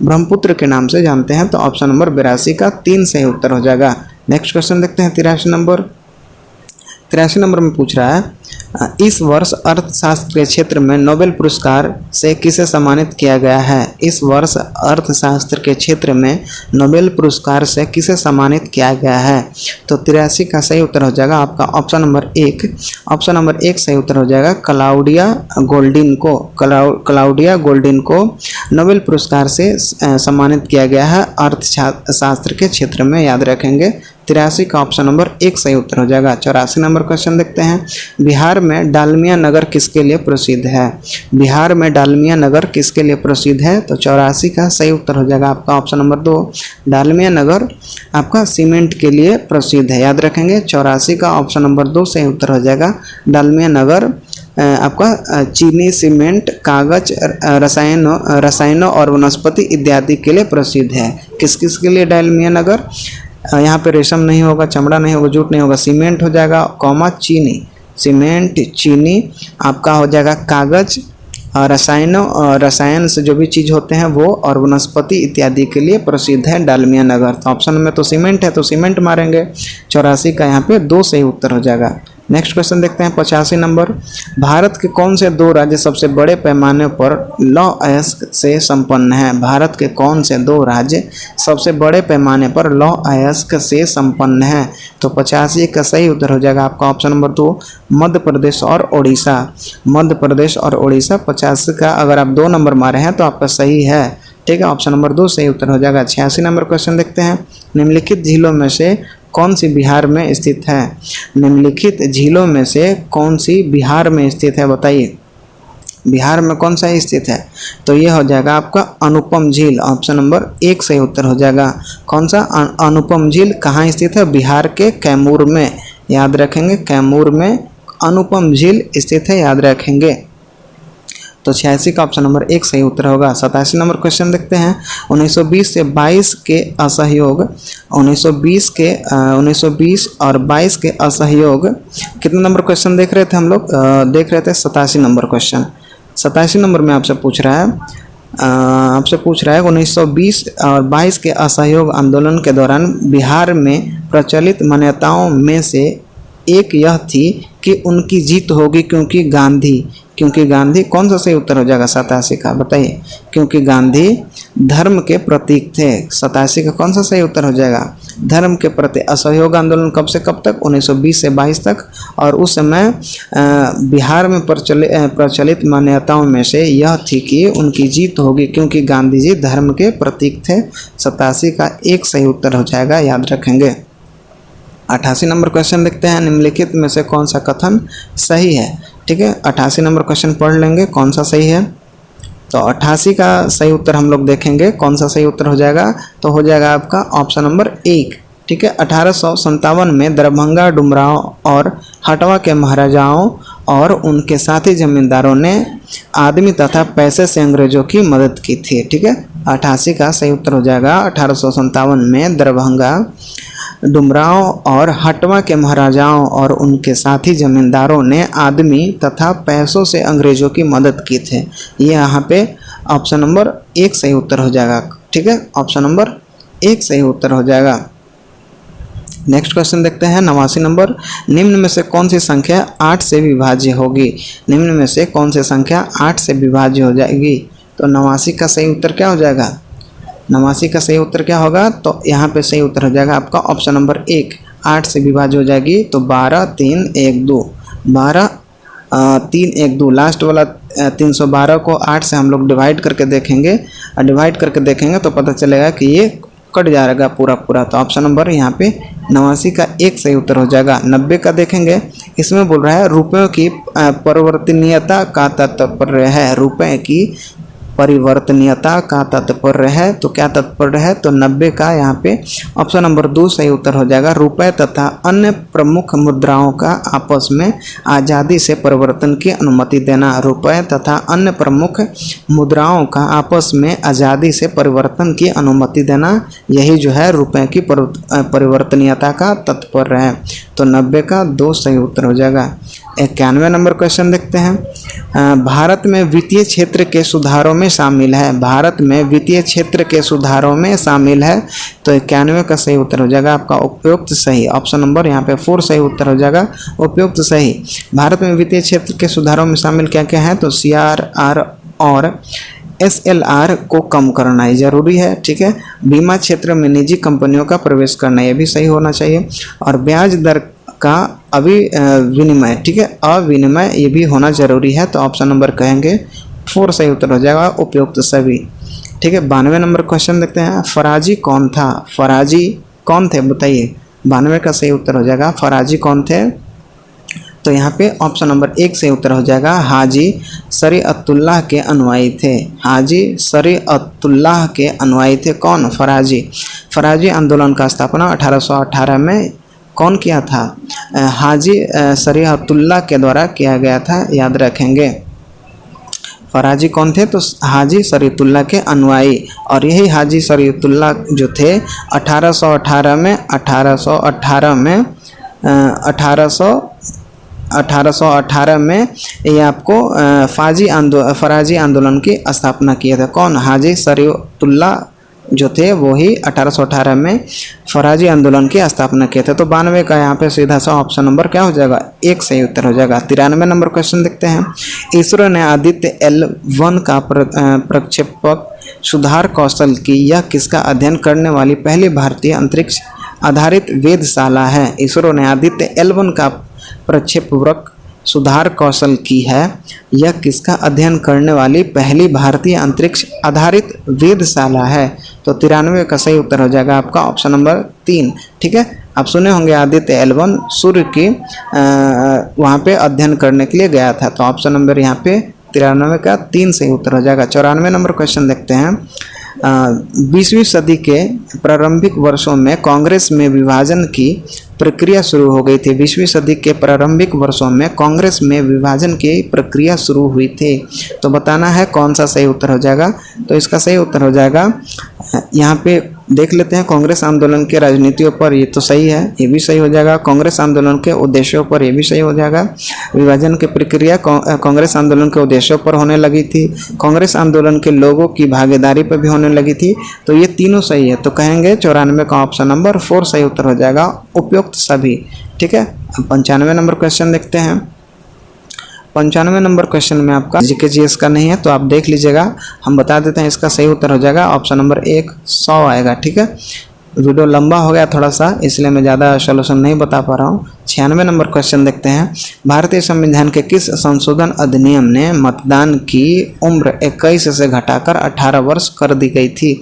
[SPEAKER 1] ब्रह्मपुत्र के नाम से जानते हैं। तो ऑप्शन नंबर 82 का 3 सही उत्तर हो जाएगा। नेक्स्ट क्वेश्चन देखते हैं। 83 नंबर में पूछ रहा है, इस वर्ष अर्थशास्त्र के क्षेत्र में नोबेल पुरस्कार से किसे सम्मानित किया गया है? इस वर्ष अर्थशास्त्र के क्षेत्र में नोबेल पुरस्कार से किसे सम्मानित किया गया है? तो 83 का सही उत्तर हो जाएगा आपका ऑप्शन नंबर 1। ऑप्शन नंबर 1 सही उत्तर हो जाएगा। क्लाउडिया गोल्डिन को नोबेल पुरस्कार से सम्मानित किया गया है अर्थशास्त्र के क्षेत्र में, याद रखेंगे। 83 का ऑप्शन नंबर 1 सही उत्तर हो जाएगा। 84 नंबर क्वेश्चन देखते हैं। बिहार में डालमिया नगर किसके लिए प्रसिद्ध है? बिहार में डालमिया नगर किसके लिए प्रसिद्ध है? तो 84 का सही उत्तर हो जाएगा आपका ऑप्शन नंबर 2, डालमिया नगर आपका सीमेंट के लिए प्रसिद्ध है, याद रखेंगे। 84 का ऑप्शन नंबर 2 सही उत्तर हो जाएगा। डालमिया नगर आपका चीनी, सीमेंट, कागज, रसायनों और वनस्पति इत्यादि के लिए प्रसिद्ध है। किस किस के लिए डालमिया नगर? यहाँ पे रेशम नहीं होगा, चमड़ा नहीं होगा, जूट नहीं होगा, सीमेंट हो जाएगा, चीनी, सीमेंट, चीनी आपका हो जाएगा, कागज, रसायन से जो भी चीज़ होते हैं वो, और वनस्पति इत्यादि के लिए प्रसिद्ध है डालमिया नगर। तो ऑप्शन में तो सीमेंट है तो सीमेंट मारेंगे। 84 का यहाँ पे 2 सही उत्तर हो जाएगा। नेक्स्ट क्वेश्चन देखते हैं। 85 नंबर। भारत के कौन से 2 राज्य सबसे बड़े पैमाने पर लौह अयस्क से संपन्न है? भारत के कौन से 2 राज्य सबसे बड़े पैमाने पर लौह अयस्क से संपन्न है? तो 85 का सही उत्तर हो जाएगा आपका ऑप्शन नंबर 2, मध्य प्रदेश और ओडिशा। मध्य प्रदेश और ओडिशा। 85 का अगर आप 2 नंबर मारे हैं तो आपका सही है, ठीक है, ऑप्शन नंबर 2 सही उत्तर हो जाएगा। 86 नंबर क्वेश्चन देखते हैं। निम्नलिखित झीलों में से कौन सी बिहार में स्थित है? निम्नलिखित झीलों में से कौन सी बिहार में स्थित है, बताइए। बिहार में कौन सा स्थित है? तो ये हो जाएगा आपका अनुपम झील, ऑप्शन नंबर 1 सही उत्तर हो जाएगा। कौन सा? अनुपम झील कहाँ स्थित है? बिहार के कैमूर में, याद रखेंगे, कैमूर में अनुपम झील स्थित है, याद रखेंगे। तो 86 का ऑप्शन नंबर 1 सही उत्तर होगा। 87 नंबर क्वेश्चन देखते हैं। 1920 से 22 के असहयोग, 1920 और 22 के असहयोग, कितने नंबर क्वेश्चन देख रहे थे हम लोग? देख रहे थे 87 नंबर क्वेश्चन। 87 नंबर में आपसे पूछ रहा है 1920 और 22 के असहयोग आंदोलन के दौरान बिहार में प्रचलित मान्यताओं में से एक यह थी कि उनकी जीत होगी क्योंकि गांधी कौन सा सही उत्तर हो जाएगा? 87 का, बताइए। क्योंकि गांधी धर्म के प्रतीक थे। 87 का कौन सा सही उत्तर हो जाएगा? धर्म के प्रति असहयोग आंदोलन कब से कब तक? 1920 से 22 तक। और उस समय बिहार में प्रचलित मान्यताओं में से यह थी कि उनकी जीत होगी क्योंकि गांधी जी धर्म के प्रतीक थे। 87 का 1 सही उत्तर हो जाएगा, याद रखेंगे। 88 नंबर क्वेश्चन देखते हैं। निम्नलिखित में से कौन सा कथन सही है? ठीक है, 88 नंबर क्वेश्चन पढ़ लेंगे कौन सा सही है। तो 88 का सही उत्तर हम लोग देखेंगे कौन सा सही उत्तर हो जाएगा। तो हो जाएगा आपका ऑप्शन नंबर 1, ठीक है। 1857 में दरभंगा, डुमरांव और हटवा के महाराजाओं और उनके साथी जमींदारों ने आदमी तथा पैसे से अंग्रेजों की मदद की थी, ठीक है। 88 का सही उत्तर हो जाएगा। 1857 में दरभंगा, डुमरांव और हटवा के महाराजाओं और उनके साथी जमींदारों ने आदमी तथा पैसों से अंग्रेजों की मदद की थी। ये यहाँ पे ऑप्शन नंबर 1 सही उत्तर हो जाएगा। ठीक है, ऑप्शन नंबर 1 सही उत्तर हो जाएगा। नेक्स्ट क्वेश्चन देखते हैं 89 नंबर। निम्न में से कौन सी संख्या 8 से विभाज्य होगी? निम्न में से कौन सी संख्या 8 से विभाज्य हो जाएगी? तो 89 का सही उत्तर क्या हो जाएगा? 89 का सही उत्तर क्या होगा? तो यहाँ पे सही उत्तर हो जाएगा आपका ऑप्शन नंबर 1, 8 से विभाज्य हो जाएगी। तो 12 3 1 2, 12 3 1 2, लास्ट वाला 312 को 8 से हम लोग डिवाइड करके देखेंगे, और डिवाइड करके देखेंगे तो पता चलेगा कि ये कट जाएगा पूरा पूरा। तो ऑप्शन नंबर यहाँ पे 89 का 1 सही उत्तर हो जाएगा। 90 का देखेंगे, इसमें बोल रहा है रुपयों की परिवर्तनीयता का तात्पर्य है। रुपए की परिवर्तनीयता का तात्पर्य है, तो क्या तात्पर्य है? तो 90 का यहाँ पे ऑप्शन नंबर 2 सही उत्तर हो जाएगा। रुपए तथा अन्य प्रमुख मुद्राओं का आपस में आज़ादी से परिवर्तन की अनुमति देना। रुपए तथा अन्य प्रमुख मुद्राओं का आपस में आज़ादी से परिवर्तन की अनुमति देना, यही जो है रुपए की परिवर्तनीयता का तात्पर्य है। तो 90 का 2 सही उत्तर हो जाएगा। 91 नंबर क्वेश्चन देखते हैं। भारत में वित्तीय क्षेत्र के सुधारों में शामिल है। भारत में वित्तीय क्षेत्र के सुधारों में शामिल है। तो 91 का सही उत्तर हो जाएगा आपका उपयुक्त सही। ऑप्शन नंबर यहाँ पे 4 सही उत्तर हो जाएगा, उपयुक्त सही। भारत में वित्तीय क्षेत्र के सुधारों में शामिल क्या क्या है? तो CRR और SLR को कम करना ही जरूरी है। ठीक है, बीमा क्षेत्र में निजी कंपनियों का प्रवेश करना, ये भी सही होना चाहिए। और ब्याज दर का विनिमय, ठीक है, अविनिमय, ये भी होना जरूरी है। तो ऑप्शन नंबर कहेंगे 4 सही उत्तर हो जाएगा, उपयुक्त सभी। ठीक है, 92 नंबर क्वेश्चन देखते हैं। फराजी कौन था? फराजी कौन थे बताइए? 92 का सही उत्तर हो जाएगा। फराजी कौन थे? तो यहाँ पे ऑप्शन नंबर 1 सही उत्तर हो जाएगा। हाजी शरीअतुल्लाह के अनुयायी थे। हाजी शरीअतुल्लाह के अनुयायी थे कौन? फराजी। फराजी आंदोलन का स्थापना 1818 में कौन किया था? हाजी शरीअतुल्लाह के द्वारा किया गया था, याद रखेंगे। फराजी कौन थे? तो हाजी शरीअतुल्लाह के अनुयायी। और यही हाजी शरीअतुल्लाह जो थे 1818 में ये आपको फराजी आंदोलन की स्थापना किए थे। कौन? हाजी शरीअतुल्लाह जो थे वो ही 1818 में फराजी आंदोलन की स्थापना किए थे। तो 92 का यहाँ पे सीधा सा ऑप्शन नंबर क्या हो जाएगा? 1 सही उत्तर हो जाएगा। 93 नंबर क्वेश्चन देखते हैं। इसरो ने आदित्य L1 का प्रक्षेपक सुधार कौशल की यह किसका अध्ययन करने वाली पहली भारतीय अंतरिक्ष आधारित वेधशाला है? इसरो ने आदित्य L1 का प्रक्षेपवक सुधार कौशल की है, यह किसका अध्ययन करने वाली पहली भारतीय अंतरिक्ष आधारित वेधशाला है? तो 93 का सही उत्तर हो जाएगा आपका ऑप्शन नंबर 3। ठीक है, आप सुने होंगे आदित्य L1 सूर्य की वहाँ पे अध्ययन करने के लिए गया था। तो ऑप्शन नंबर यहाँ पे 93 का 3 सही उत्तर हो जाएगा। 94 नंबर क्वेश्चन देखते हैं। 20वीं सदी के प्रारंभिक वर्षों में कांग्रेस में विभाजन की प्रक्रिया शुरू हो गई थी। 20वीं सदी के प्रारंभिक वर्षों में कांग्रेस में विभाजन की प्रक्रिया शुरू हुई थी। तो बताना है कौन सा सही उत्तर हो जाएगा। तो इसका सही उत्तर हो जाएगा, यहाँ पे देख लेते हैं, कांग्रेस आंदोलन के राजनीतियों पर, ये तो सही है, ये भी सही हो जाएगा। कांग्रेस आंदोलन के उद्देश्यों पर, ये भी सही हो जाएगा। विभाजन की प्रक्रिया कांग्रेस आंदोलन के उद्देश्यों पर होने लगी थी। कांग्रेस आंदोलन के लोगों की भागीदारी पर भी होने लगी थी। तो ये तीनों सही है। तो कहेंगे 94 का ऑप्शन नंबर 4 सही उत्तर हो जाएगा, उपयुक्त सभी। ठीक है, 95 नंबर क्वेश्चन देखते हैं। 95 नंबर क्वेश्चन में आपका GK/GS का नहीं है, तो आप देख लीजिएगा, हम बता देते हैं। इसका सही उत्तर हो जाएगा ऑप्शन नंबर 1 100 आएगा। ठीक है, वीडियो लंबा हो गया थोड़ा सा, इसलिए मैं ज़्यादा सॉल्यूशन नहीं बता पा रहा हूँ। 96 नंबर क्वेश्चन देखते हैं। भारतीय संविधान के किस संशोधन अधिनियम ने मतदान की उम्र 21 से घटाकर 18 वर्ष कर दी गई थी?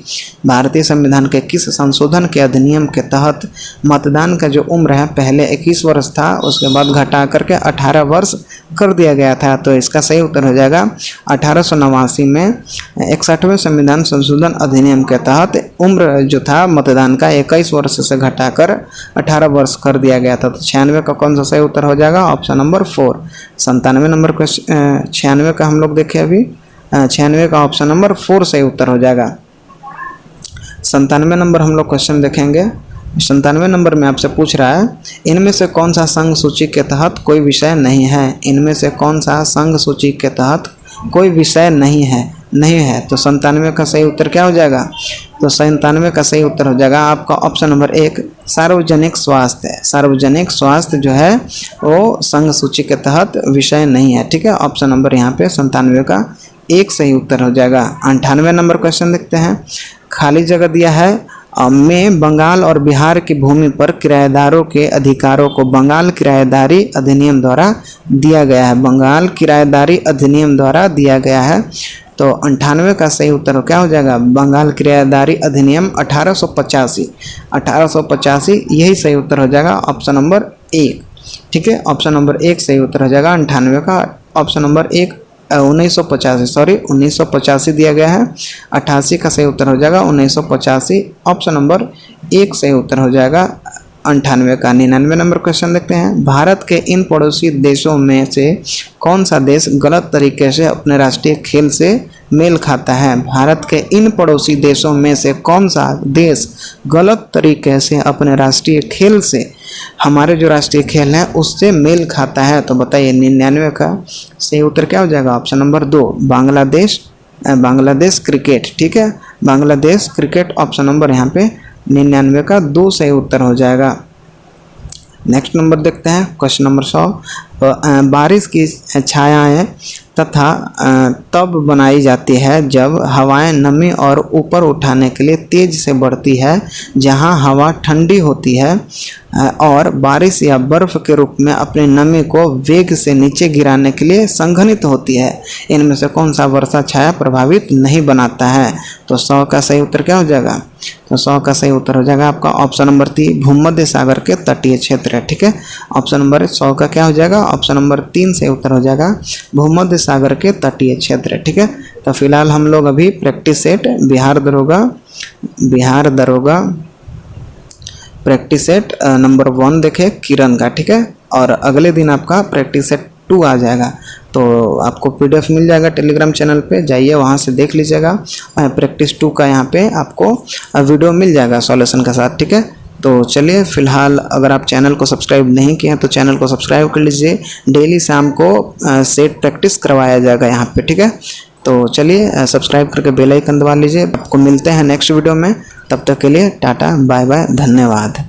[SPEAKER 1] भारतीय संविधान के किस संशोधन के अधिनियम के तहत मतदान का जो उम्र है पहले 21 वर्ष था, उसके बाद घटा करके 18 वर्ष कर दिया गया था? तो इसका सही उत्तर हो जाएगा 1889 में 61वें संविधान संशोधन अधिनियम के तहत उम्र जो था मतदान का 21 वर्ष से घटाकर 18 वर्ष कर दिया गया था। तो 96 का कौन सा सही उत्तर हो जाएगा? Option number 4। 97 नंबर क्वेश्चन 96 का हम लोग देखें अभी, 96 का ऑप्शन नंबर 4 सही उत्तर हो जाएगा। 97 नंबर हम लोग क्वेश्चन देखेंगे। 97 नंबर में आपसे पूछ रहा है, इनमें से कौन सा संघ सूची के तहत कोई विषय नहीं है। इनमें से कौन सा संघ सूची के तहत कोई विषय नहीं है। तो 97 का सही उत्तर क्या हो जाएगा? तो 97 का सही उत्तर हो जाएगा आपका ऑप्शन नंबर 1, सार्वजनिक स्वास्थ्य। सार्वजनिक स्वास्थ्य जो है वो संघ सूची के तहत विषय नहीं है। ठीक है, ऑप्शन नंबर यहाँ पे 97 का 1 सही उत्तर हो जाएगा। 98 नंबर क्वेश्चन देखते हैं। खाली जगह दिया है में बंगाल और बिहार की भूमि पर किराएदारों के अधिकारों को बंगाल किराएदारी अधिनियम द्वारा दिया गया है। बंगाल किराएदारी अधिनियम द्वारा दिया गया है। तो 98 का सही उत्तर क्या हो जाएगा? बंगाल किराएदारी अधिनियम 1885। 1885 यही सही उत्तर हो जाएगा, ऑप्शन नंबर 1। ठीक है, ऑप्शन नंबर 1 सही उत्तर हो जाएगा 98 का। ऑप्शन नंबर 1 1985 दिया गया है। 88 का सही उत्तर हो जाएगा 1985। ऑप्शन नंबर 1 सही उत्तर हो जाएगा 98 का। 99 नंबर क्वेश्चन देखते हैं। भारत के इन पड़ोसी देशों में से कौन सा देश गलत तरीके से अपने राष्ट्रीय खेल से मेल खाता है? भारत के इन पड़ोसी देशों में से कौन सा देश गलत तरीके से अपने राष्ट्रीय खेल से, हमारे जो राष्ट्रीय खेल हैं उससे मेल खाता है? तो बताइए 99 का सही उत्तर क्या हो जाएगा? Option number 2, Bangladesh cricket. ठीक है, बांग्लादेश क्रिकेट ऑप्शन नंबर यहाँ पे 99 का 2 सही उत्तर हो जाएगा। नेक्स्ट नंबर देखते हैं, क्वेश्चन नंबर 100। बारिश की छायाएं तथा तब बनाई जाती है जब हवाएं नमी और ऊपर उठाने के लिए तेज से बढ़ती है, जहां हवा ठंडी होती है और बारिश या बर्फ के रूप में अपनी नमी को वेग से नीचे गिराने के लिए संघनित होती है। इनमें से कौन सा वर्षा छाया प्रभावित नहीं बनाता है? तो 100 का सही उत्तर क्या हो जाएगा? तो 100 का सही उत्तर हो जाएगा आपका ऑप्शन नंबर 3, भूमध्य सागर के तटीय क्षेत्र है। ठीक है, ऑप्शन नंबर 100 का क्या हो जाएगा? ऑप्शन नंबर 3 सही उत्तर हो जाएगा भूमध्य सागर के तटीय क्षेत्र। ठीक है, तो फिलहाल हम लोग अभी प्रैक्टिस सेट बिहार दरोगा प्रैक्टिस सेट नंबर 1 देखे किरण का। ठीक है, और अगले दिन आपका प्रैक्टिस सेट 2 आ जाएगा। तो आपको PDF मिल जाएगा टेलीग्राम चैनल पे, जाइए वहाँ से देख लीजिएगा। प्रैक्टिस 2 का यहाँ पे आपको वीडियो मिल जाएगा सॉल्यूशन के साथ। ठीक है, तो चलिए फिलहाल अगर आप चैनल को सब्सक्राइब नहीं किए हैं तो चैनल को सब्सक्राइब कर लीजिए। डेली शाम को सेट प्रैक्टिस करवाया जाएगा यहाँ पे। ठीक है, तो चलिए सब्सक्राइब करके बेल आइकन दबा लीजिए। आपको मिलते हैं नेक्स्ट वीडियो में, तब तक के लिए टाटा बाय बाय, धन्यवाद।